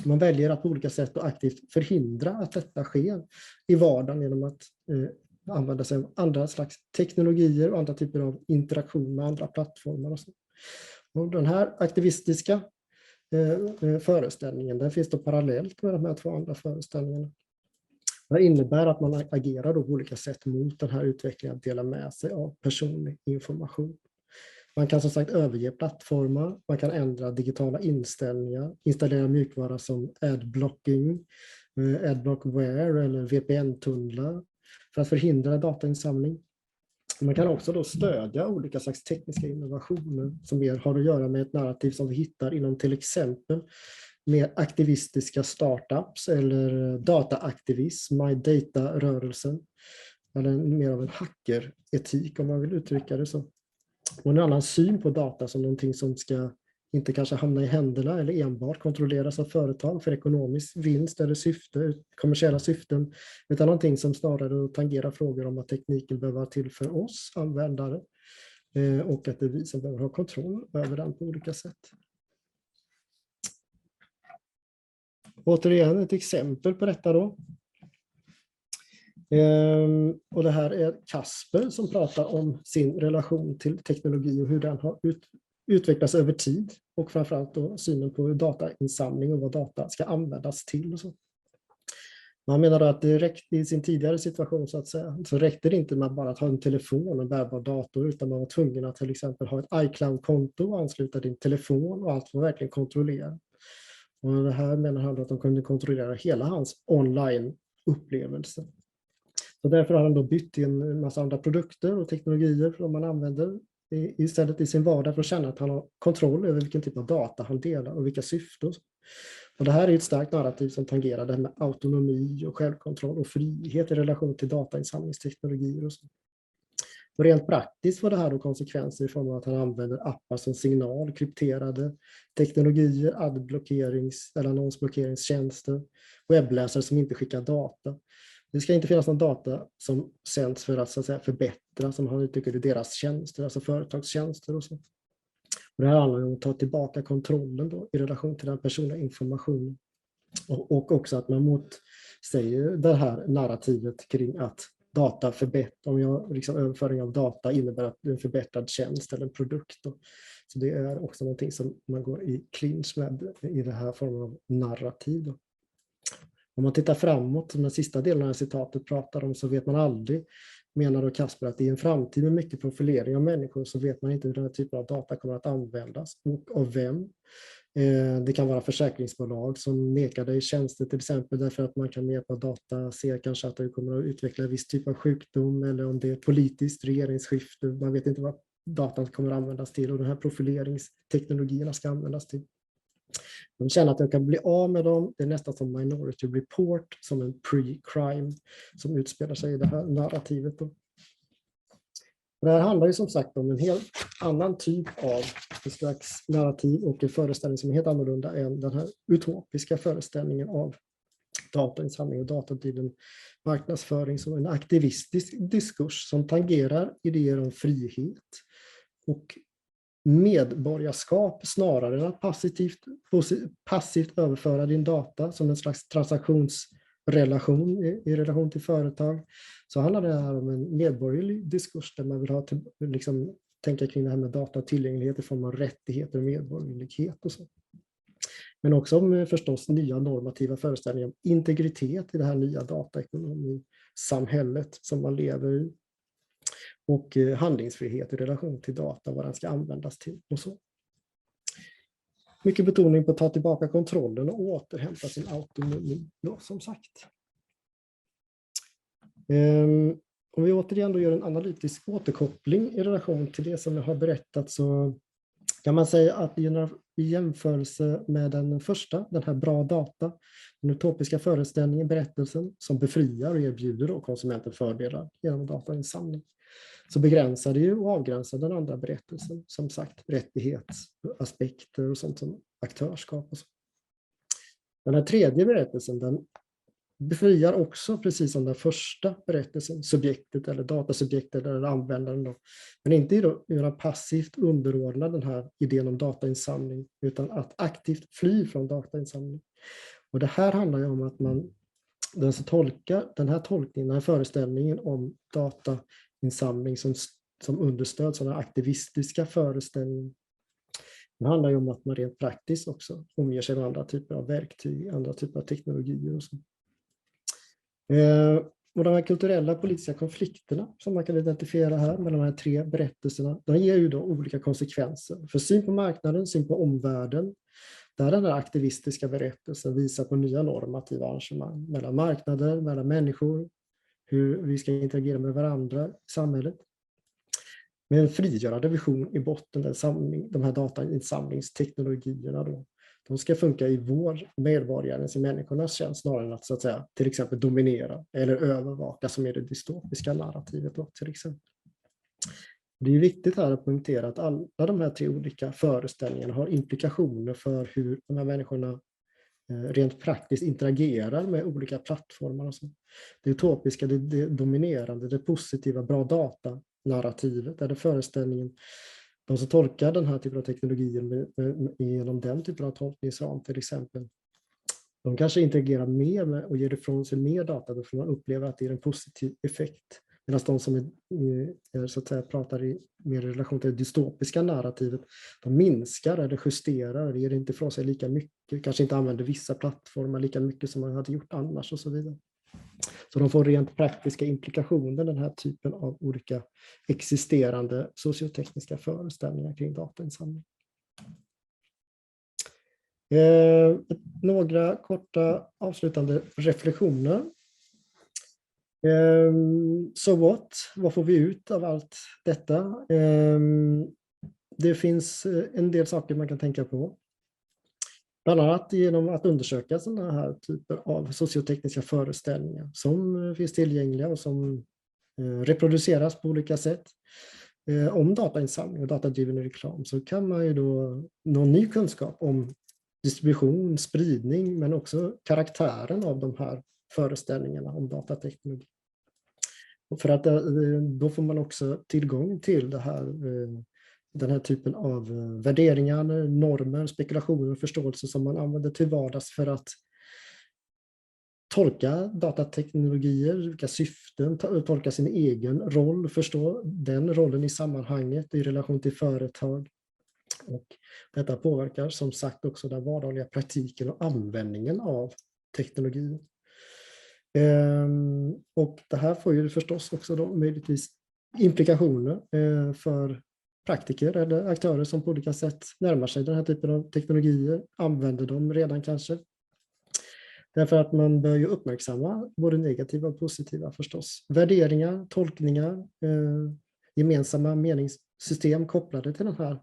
Man väljer att på olika sätt och aktivt förhindra att detta sker i vardagen genom att använda sig av andra slags teknologier och andra typer av interaktion med andra plattformar och så. Och den här aktivistiska föreställningen, den finns då parallellt med de här två andra föreställningarna. Det innebär att man agerar då på olika sätt mot den här utvecklingen att dela med sig av personlig information. Man kan som sagt överge plattformar, man kan ändra digitala inställningar, installera mjukvara som adblocking, adblockware eller VPN-tunnlar för att förhindra datainsamling. Man kan också då stödja olika slags tekniska innovationer som mer har att göra med ett narrativ som vi hittar inom till exempel mer aktivistiska startups eller dataaktivism, My Data-rörelsen. Eller mer av en hackeretik om man vill uttrycka det så. Och en annan syn på data som någonting som ska inte kanske hamna i händerna eller enbart kontrolleras av företag för ekonomisk vinst eller syfte, kommersiella syften, utan någonting som snarare tangerar frågor om att tekniken behöver vara till för oss användare och att det är vi som behöver ha kontroll över den på olika sätt. Återigen ett exempel på detta då. Och det här är Kasper som pratar om sin relation till teknologi och hur den har utvecklats över tid och framförallt då synen på datainsamling och vad data ska användas till och så. Man menar att det räckte i sin tidigare situation så att säga, så räckte det inte med bara att ha en telefon och bärbar dator utan man var tvungen att till exempel ha ett iCloud-konto och ansluta din telefon och allt var verkligen kontrollerat. Och det här menar han att de kunde kontrollera hela hans online-upplevelse. Så därför har han då bytt in en massa andra produkter och teknologier som man använder istället i sin vardag för att känna att han har kontroll över vilken typ av data han delar och vilka syften. Och det här är ett starkt narrativ som tangerar det här med autonomi och självkontroll och frihet i relation till datainsamlingsteknologier och så. Och rent praktiskt får det här då konsekvenser i form av att han använder appar som signal, krypterade teknologier, adblockerings- eller annonsblockeringstjänster, webbläsare som inte skickar data. Det ska inte finnas någon data som sänds för att, så att säga, förbättra, som han uttrycker det, deras tjänster, alltså företagstjänster och så. Och det här handlar om att ta tillbaka kontrollen då, i relation till den personliga informationen. Och också att man motsäger det här narrativet kring att data överföring av data innebär att en förbättrad tjänst eller en produkt. Då. Så det är också någonting som man går i clinch med i den här formen av narrativ. Då. Om man tittar framåt, som den sista delen av citatet pratar om, så vet man aldrig, menar då Kasper, att i en framtid med mycket profilering av människor så vet man inte hur den här typen av data kommer att användas och av vem. Det kan vara försäkringsbolag som nekar dig tjänster till exempel därför att man kan med hjälp av data se kanske att du kommer att utveckla en viss typ av sjukdom eller om det är politiskt regeringsskifte. Man vet inte vad datan kommer att användas till och de här profileringsteknologierna ska användas till. De känner att de kan bli av med dem. Det är nästan som Minority Report, som en pre-crime som utspelar sig i det här narrativet. Då. Det här handlar ju som sagt om en helt annan typ av en slags narrativ och en föreställning som är helt annorlunda än den här utopiska föreställningen av datainsamling och datadriven marknadsföring som en aktivistisk diskurs som tangerar idéer om frihet och medborgarskap snarare än att passivt överföra din data som en slags transaktionsrelation i relation till företag. Så handlar det här om en medborgerlig diskurs där man vill ha tänka kring det här med datatillgänglighet i form av rättigheter och medborgerlighet och så. Men också om förstås nya normativa föreställningar om integritet i det här nya dataekonomisamhället som man lever i. Och handlingsfrihet i relation till data, vad den ska användas till och så. Mycket betoning på att ta tillbaka kontrollen och återhämta sin autonomi, ja, som sagt. Om vi återigen då gör en analytisk återkoppling i relation till det som jag har berättat så kan man säga att i jämförelse med den första, den här bra data, den utopiska föreställningen, berättelsen som befriar och erbjuder då konsumenten fördelar genom datainsamling, så begränsar det ju och avgränsar den andra berättelsen, som sagt rättighetsaspekter och sånt som aktörskap och så. Den här tredje berättelsen, den befriar också, precis som den första berättelsen, subjektet eller datasubjektet eller användaren då, men inte göra passivt underordna den här idén om datainsamling utan att aktivt fly från datainsamling. Och det här handlar ju om att den som tolkar den här tolkningen, den här föreställningen om datainsamling som understöd, sådana aktivistiska föreställningar. Det handlar ju om att man rent praktiskt också omger sig med andra typer av verktyg, andra typer av teknologier och så. Och de här kulturella politiska konflikterna som man kan identifiera här med de här tre berättelserna, de ger ju då olika konsekvenser för syn på marknaden, syn på omvärlden, där den här aktivistiska berättelsen visar på nya normativa arrangemang mellan marknader, mellan människor, hur vi ska interagera med varandra i samhället. Med en frigörande vision i botten, de här datainsamlingsteknologierna då. De ska funka i vår medborgarens, i människornas tjänst snarare än att, så att säga, till exempel dominera eller övervaka som är det dystopiska narrativet då, till exempel. Det är viktigt här att poängtera att alla de här tre olika föreställningarna har implikationer för hur de här människorna rent praktiskt interagerar med olika plattformar. Och så. Det utopiska, det dominerande, det positiva, bra data-narrativet, eller föreställningen. De som tolkar den här typen av teknologier genom den typen av tolkningsram till exempel, de kanske interagerar mer med och ger ifrån sig mer data, då får man uppleva att det är en positiv effekt. Medan de som så att säga, pratar mer i relation till det dystopiska narrativet, de minskar eller justerar, ger inte ifrån sig lika mycket, kanske inte använder vissa plattformar lika mycket som man hade gjort annars och så vidare. Så de får rent praktiska implikationer, den här typen av olika existerande sociotekniska föreställningar kring datainsamling. Några korta avslutande reflektioner. So what? Vad får vi ut av allt detta? Det finns en del saker man kan tänka på. Bland annat genom att undersöka sådana här typer av sociotekniska föreställningar som finns tillgängliga och som reproduceras på olika sätt. Om datainsamling och datadriven reklam så kan man ju då nå ny kunskap om distribution, spridning men också karaktären av de här föreställningarna om datateknologi. Och för att då får man också tillgång till det här, den här typen av värderingar, normer, spekulationer och förståelse som man använder till vardags för att tolka datateknologier, vilka syften, tolka sin egen roll, förstå den rollen i sammanhanget i relation till företag. Och detta påverkar som sagt också den vardagliga praktiken och användningen av teknologi. Och det här får ju förstås också då möjligtvis implikationer för praktiker eller aktörer som på olika sätt närmar sig den här typen av teknologier, använder dem redan kanske. Därför att man bör ju uppmärksamma både negativa och positiva förstås. Värderingar, tolkningar, gemensamma meningssystem kopplade till den här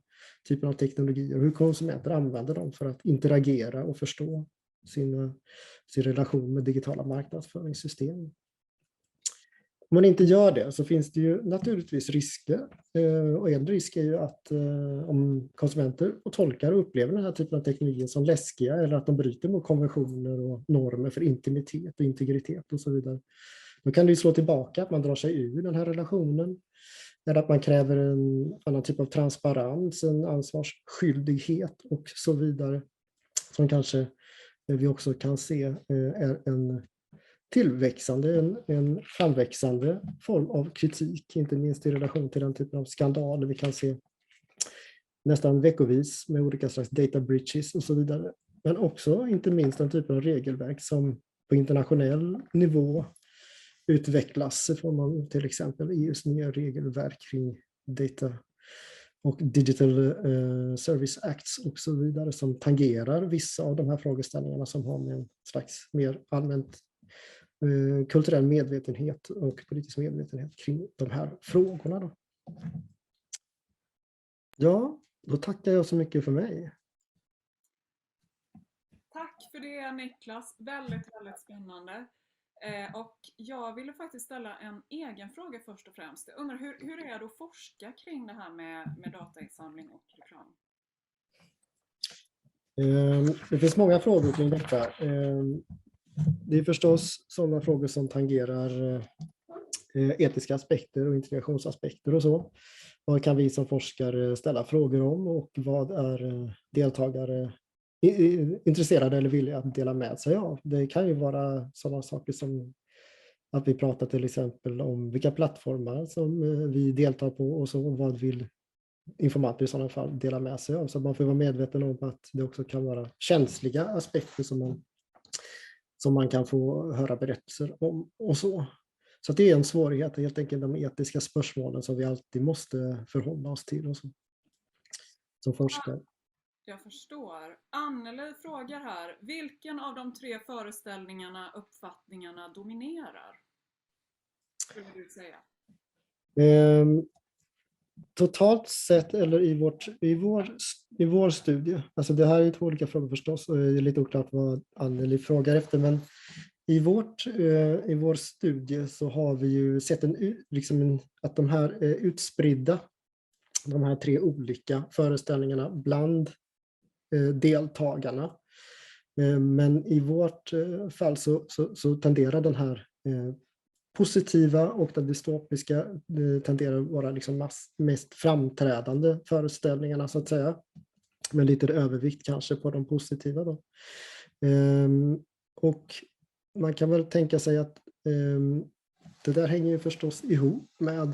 typen av teknologier och hur konsumenter använder dem för att interagera och förstå sin relation med digitala marknadsföringssystem. Om man inte gör det så finns det ju naturligtvis risker. Och en risk är ju att om konsumenter och tolkar upplever den här typen av teknologier som läskiga eller att de bryter mot konventioner och normer för intimitet och integritet och så vidare, då kan det ju slå tillbaka att man drar sig ur den här relationen. Eller att man kräver en annan typ av transparens, en ansvarsskyldighet och så vidare. Som kanske vi också kan se är en tillväxande, en framväxande form av kritik, inte minst i relation till den typen av skandaler vi kan se nästan veckovis med olika slags data breaches och så vidare. Men också inte minst den typen av regelverk som på internationell nivå utvecklas i form av till exempel EUs nya regelverk kring data och Digital Service Acts och så vidare som tangerar vissa av de här frågeställningarna som har med en slags mer allmänt kulturell medvetenhet och politisk medvetenhet kring de här frågorna. Då. Ja, då tackar jag så mycket för mig. Tack för det Niklas, väldigt spännande. Och jag ville faktiskt ställa en egen fråga först och främst. Jag undrar, hur är det att forska kring det här med datainsamling och reklam? Det finns många frågor kring detta. Det är förstås sådana frågor som tangerar etiska aspekter och integrationsaspekter och så. Vad kan vi som forskare ställa frågor om och vad är deltagare intresserade eller villiga att dela med sig av? Det kan ju vara sådana saker som att vi pratar till exempel om vilka plattformar som vi deltar på och så, vad vill informanter i sådana fall dela med sig av. Så man får vara medveten om att det också kan vara känsliga aspekter som man kan få höra berättelser om och så. Så det är en svårighet, helt enkelt de etiska spörsmålen som vi alltid måste förhålla oss till och så, som forskare. Jag förstår. Anneli frågar här, vilken av de 3 föreställningarna, uppfattningarna dominerar? Skulle du säga? Totalt sett eller i vår studie, alltså det här är 2 olika frågor förstås och det är lite oklart vad Anneli frågar efter, men i vår studie så har vi ju sett att de här är utspridda, de här 3 olika föreställningarna bland deltagarna. Men i vårt fall så tenderar den här positiva och den dystopiska tenderar att vara liksom mest framträdande föreställningarna så att säga. Med lite övervikt kanske på de positiva då. Och man kan väl tänka sig att det där hänger ju förstås ihop med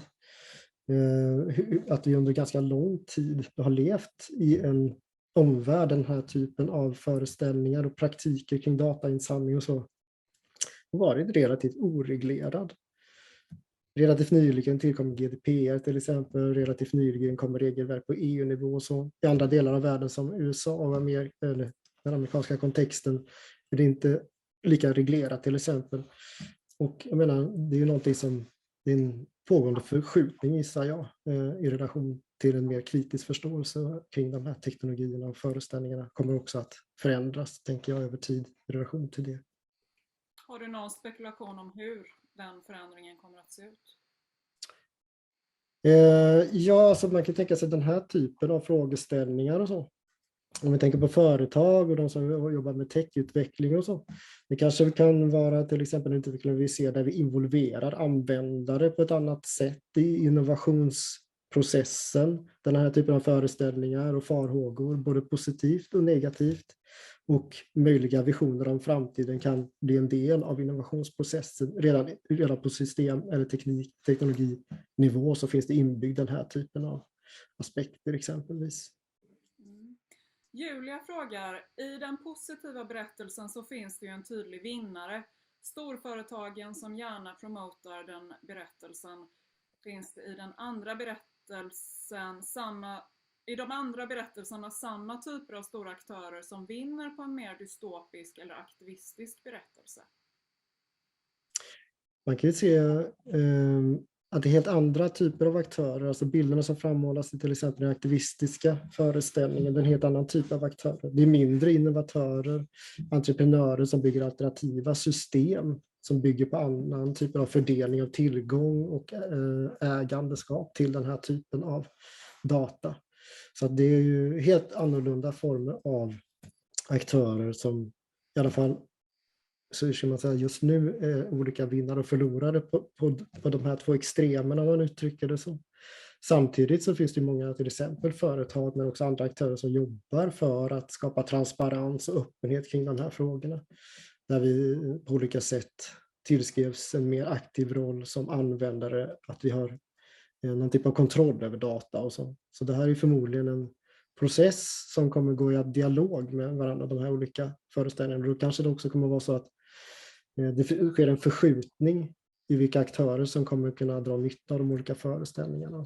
att vi under ganska lång tid har levt i en omvärld, den här typen av föreställningar och praktiker kring datainsamling och så, har varit relativt oreglerad. Relativt nyligen tillkom GDPR till exempel, relativt nyligen kom regelverk på EU-nivå och så. I andra delar av världen som USA och eller den amerikanska kontexten är det inte lika reglerat till exempel. Och jag menar, det är ju någonting som, det är en pågående förskjutning gissar jag i relation till en mer kritisk förståelse kring de här teknologierna och föreställningarna kommer också att förändras, tänker jag, över tid i relation till det. Har du någon spekulation om hur den förändringen kommer att se ut? Ja, så man kan tänka sig den här typen av frågeställningar och så. Om vi tänker på företag och de som jobbar med techutveckling och så. Det kanske kan vara till exempel en utveckling vi ser där vi involverar användare på ett annat sätt i innovationsprocessen. Den här typen av föreställningar och farhågor, både positivt och negativt. Och möjliga visioner om framtiden kan bli en del av innovationsprocessen. Redan på system- eller teknologinivå så finns det inbyggd den här typen av aspekter exempelvis. Julia frågar, i den positiva berättelsen så finns det ju en tydlig vinnare. Storföretagen som gärna promotar den berättelsen. Finns det i de andra berättelserna samma typer av stora aktörer som vinner på en mer dystopisk eller aktivistisk berättelse? Man kan ju se att det är helt andra typer av aktörer, alltså bilderna som frammålas i till exempel den aktivistiska föreställningen, det är en helt annan typ av aktörer. Det är mindre innovatörer, entreprenörer som bygger alternativa system som bygger på annan typ av fördelning av tillgång och ägandeskap till den här typen av data. Så att det är ju helt annorlunda former av aktörer som i alla fall, så ska man säga, just nu är olika vinnare och förlorare på de här två extremerna, om man uttrycker det så. Samtidigt så finns det många, till exempel företag men också andra aktörer som jobbar för att skapa transparens och öppenhet kring de här frågorna. Där vi på olika sätt tillskrevs en mer aktiv roll som användare, att vi har någon typ av kontroll över data och så. Så det här är förmodligen en process som kommer gå i dialog med varandra, de här olika föreställningarna. Då kanske det också kommer vara så att det sker en förskjutning i vilka aktörer som kommer kunna dra nytta av de olika föreställningarna.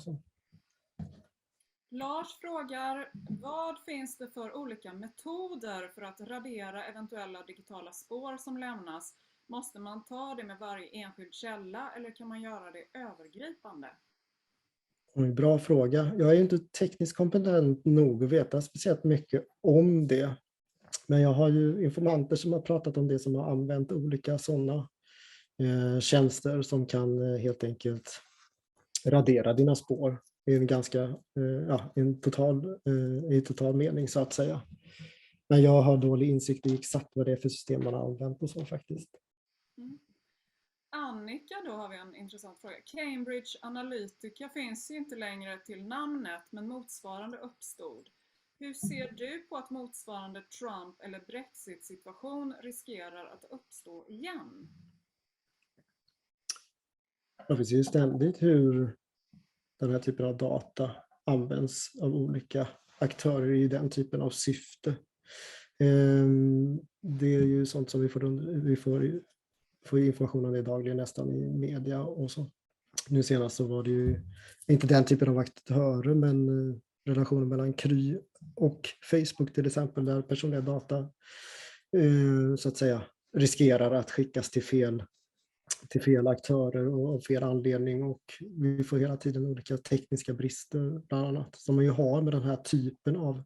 Lars frågar, vad finns det för olika metoder för att radera eventuella digitala spår som lämnas? Måste man ta det med varje enskild källa eller kan man göra det övergripande? Bra fråga. Jag är inte tekniskt kompetent nog att veta speciellt mycket om det. Men jag har ju informanter som har pratat om det, som har använt olika sådana tjänster som kan helt enkelt radera dina spår i en ganska i total mening så att säga. Men jag har dålig insikt i exakt vad det är för system man har använt och så faktiskt. Annika, då har vi en intressant fråga. Cambridge Analytica finns ju inte längre till namnet, men motsvarande uppstod. Hur ser du på att motsvarande Trump- eller Brexit-situation riskerar att uppstå igen? Vi ser ju ständigt hur den här typen av data används av olika aktörer i den typen av syfte. Det är ju sånt som vi får information om det dagligen nästan i media och så. Nu senast så var det ju inte den typen av aktörer, men relationen mellan Kry och Facebook till exempel, där personliga data så att säga riskerar att skickas till fel aktörer och av fel anledning, och vi får hela tiden olika tekniska brister bland annat som man ju har med den här typen av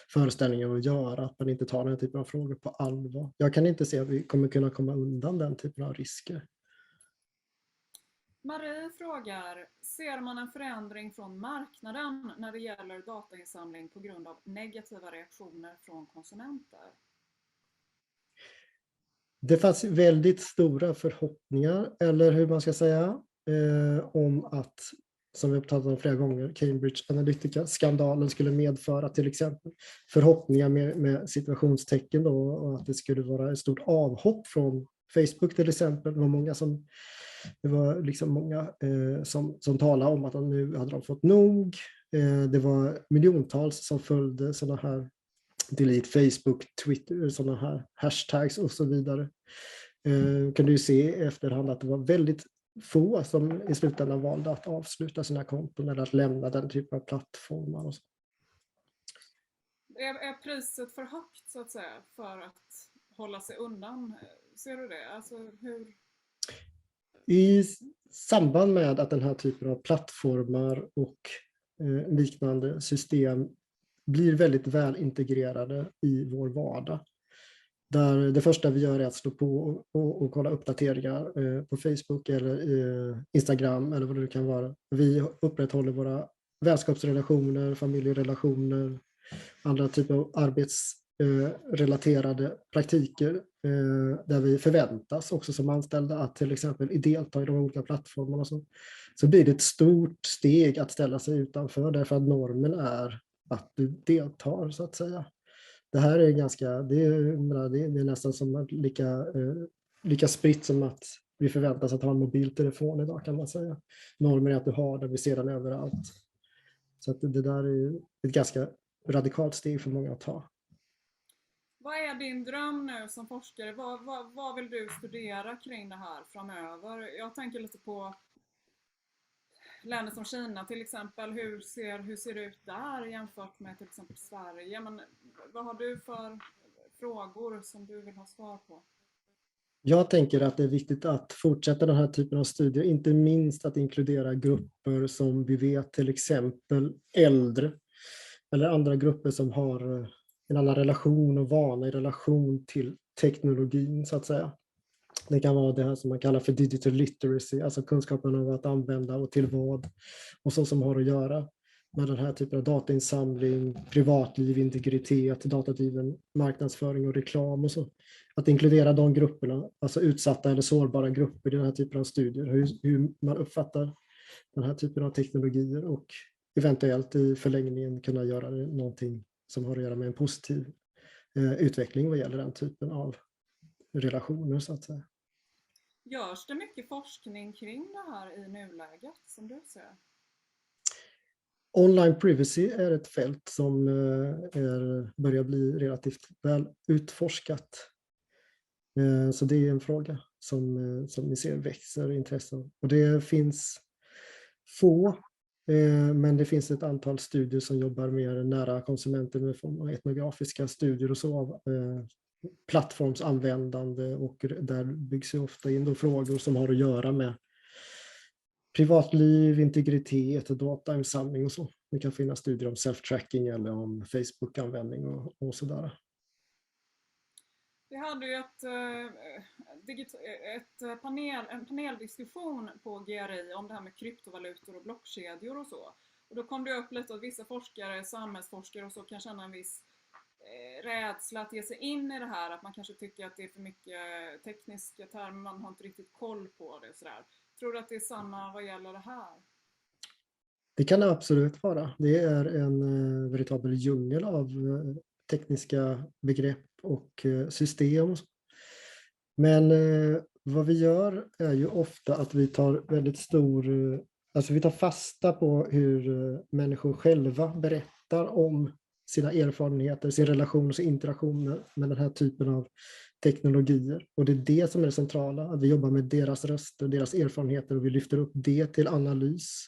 föreställningar att göra, att man inte tar den här typen av frågor på allvar. Jag kan inte se att vi kommer kunna komma undan den typen av risker. Marie frågar, ser man en förändring från marknaden när det gäller datainsamling på grund av negativa reaktioner från konsumenter? Det fanns väldigt stora förhoppningar, eller hur man ska säga, om att, som vi har pratat om flera gånger, Cambridge Analytica-skandalen skulle medföra till exempel förhoppningar med situationstecken då, och att det skulle vara ett stort avhopp från Facebook till exempel. Det var liksom många som talade om att nu hade de fått nog. Det var miljontals som följde sådana här delete Facebook, Twitter, sådana här hashtags och så vidare. Kan du ju se i efterhand att det var väldigt få som i slutändan valde att avsluta sina konton eller att lämna den typen av plattformar. Och så. Är priset för högt så att säga för att hålla sig undan? Ser du det? Alltså hur? I samband med att den här typen av plattformar och liknande system blir väldigt väl integrerade i vår vardag. Där det första vi gör är att slå på och kolla uppdateringar på Facebook eller Instagram eller vad det kan vara. Vi upprätthåller våra vänskapsrelationer, familjerelationer, andra typer av arbetsrelaterade praktiker där vi förväntas också som anställda att till exempel delta i de olika plattformarna. Så blir det ett stort steg att ställa sig utanför, därför att normen är att du deltar så att säga. Det här är det är nästan som lika spritt som att vi förväntas att ha en mobiltelefon idag, kan man säga. Normen är att du har den, vi ser den överallt. Så att det där är ett ganska radikalt steg för många att ta. Vad är din dröm nu som forskare? Vad vill du studera kring det här framöver? Jag tänker lite på länder som Kina till exempel. Hur ser det ut där jämfört med till exempel Sverige? Men vad har du för frågor som du vill ha svar på? Jag tänker att det är viktigt att fortsätta den här typen av studier, inte minst att inkludera grupper som vi vet, till exempel äldre eller andra grupper som har en annan relation och vana i relation till teknologin så att säga. Det kan vara det här som man kallar för digital literacy, alltså kunskapen om att använda och till vad och så som har att göra med den här typen av datainsamling, privatliv, integritet, datadriven marknadsföring och reklam och så. Att inkludera de grupperna, alltså utsatta eller sårbara grupper i den här typen av studier, hur man uppfattar den här typen av teknologier och eventuellt i förlängningen kunna göra någonting som har att göra med en positiv utveckling vad gäller den typen av relationer så att säga. Görs det mycket forskning kring det här i nuläget som du ser? Online privacy är ett fält som börjar bli relativt väl utforskat. Så det är en fråga som vi ser växer intressen. Och det finns få, men det finns ett antal studier som jobbar mer nära konsumenter med form av etnografiska studier och så av plattformsanvändande, och där byggs ju ofta in då frågor som har att göra med privatliv, integritet och datainsamling och så. Det kan finnas studier om self-tracking eller om Facebook-användning och sådär. Vi hade ju en paneldiskussion på GRI om det här med kryptovalutor och blockkedjor och så. Och då kom det upp lite att vissa forskare, samhällsforskare och så, kan känna en viss rädsla att ge sig in i det här, att man kanske tycker att det är för mycket tekniska termer, man har inte riktigt koll på det och sådär. Tror du att det är samma vad gäller det här? Det kan det absolut vara. Det är en veritabel djungel av tekniska begrepp och system. Men vad vi gör är ju ofta att vi tar vi tar fasta på hur människor själva berättar om sina erfarenheter, sin relation och sin interaktion med den här typen av teknologier. Och det är det som är det centrala, att vi jobbar med deras röster, deras erfarenheter, och vi lyfter upp det till analys.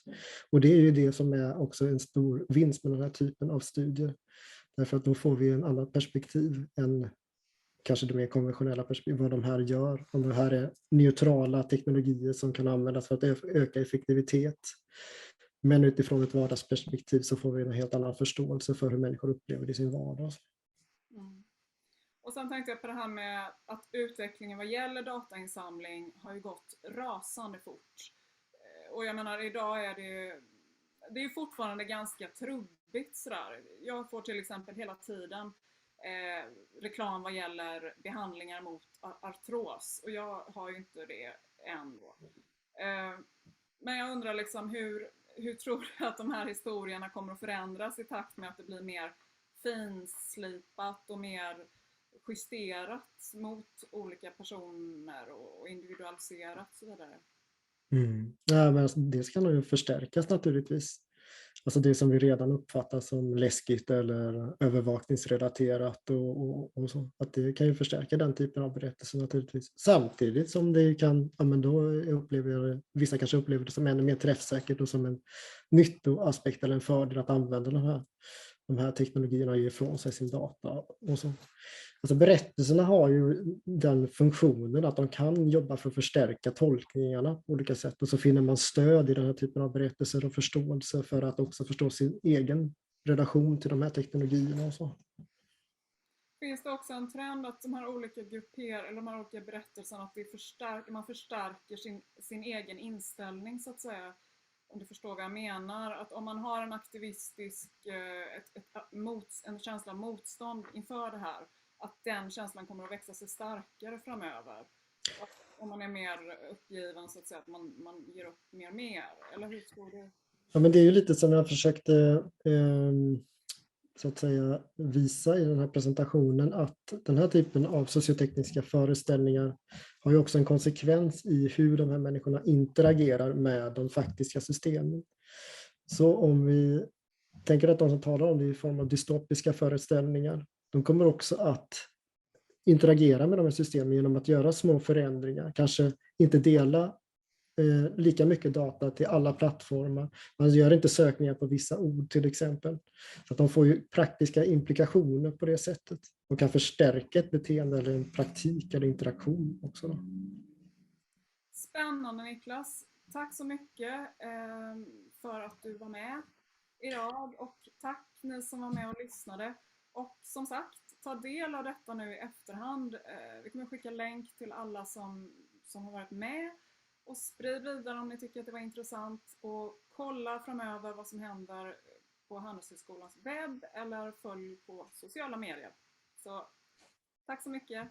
Och det är ju det som är också en stor vinst med den här typen av studier. Därför att då får vi en annan perspektiv än kanske det mer konventionella perspektiv, vad de här gör. Om det här är neutrala teknologier som kan användas för att öka effektivitet. Men utifrån ett vardagsperspektiv så får vi en helt annan förståelse för hur människor upplever det i sin vardag. Mm. Och sen tänkte jag på det här med att utvecklingen vad gäller datainsamling har ju gått rasande fort. Och jag menar, idag är det är fortfarande ganska trubbigt sådär. Jag får till exempel hela tiden reklam vad gäller behandlingar mot artros, och jag har ju inte det än då. Men jag undrar liksom hur tror du att de här historierna kommer att förändras i takt med att det blir mer finslipat och mer justerat mot olika personer och individualiserat och så vidare? Ja, men alltså, det ska nog ju förstärkas naturligtvis. Alltså det som vi redan uppfattar som läskigt eller övervakningsrelaterat och så. Att det kan ju förstärka den typen av berättelser naturligtvis. Samtidigt som det kan, ja men då vissa kanske upplever det som ännu mer träffsäkert och som en nyttoaspekt eller en fördel att använda de här teknologierna och ge ifrån sig sin data och så. Alltså berättelserna har ju den funktionen att de kan jobba för att förstärka tolkningarna på olika sätt, och så finner man stöd i den här typen av berättelser och förståelse för att också förstå sin egen relation till de här teknologierna och så. Finns det också en trend att de här olika de här olika berättelserna, att man förstärker sin egen inställning så att säga? Om du förstår vad jag menar, att om man har en aktivistisk en känsla av motstånd inför det här, att den känslan kommer att växa sig starkare framöver. Om man är mer uppgiven så att säga, att man ger upp mer, eller hur tror du? Ja, men det är ju lite som jag försökte så att säga visa i den här presentationen, att den här typen av sociotekniska föreställningar har ju också en konsekvens i hur de här människorna interagerar med de faktiska systemen. Så om vi tänker att de som talar om det i form av dystopiska föreställningar, de kommer också att interagera med de här systemen genom att göra små förändringar, kanske inte dela lika mycket data till alla plattformar. Man gör inte sökningar på vissa ord till exempel. Så att de får ju praktiska implikationer på det sättet. Och kan förstärka ett beteende eller en praktik eller interaktion också. Då. Spännande Niklas. Tack så mycket för att du var med idag och tack ni som var med och lyssnade. Och som sagt, ta del av detta nu i efterhand. Vi kommer skicka länk till alla som har varit med och sprid vidare om ni tycker att det var intressant och kolla framöver vad som händer på Handelshögskolans webb eller följ på sociala medier. Så tack så mycket!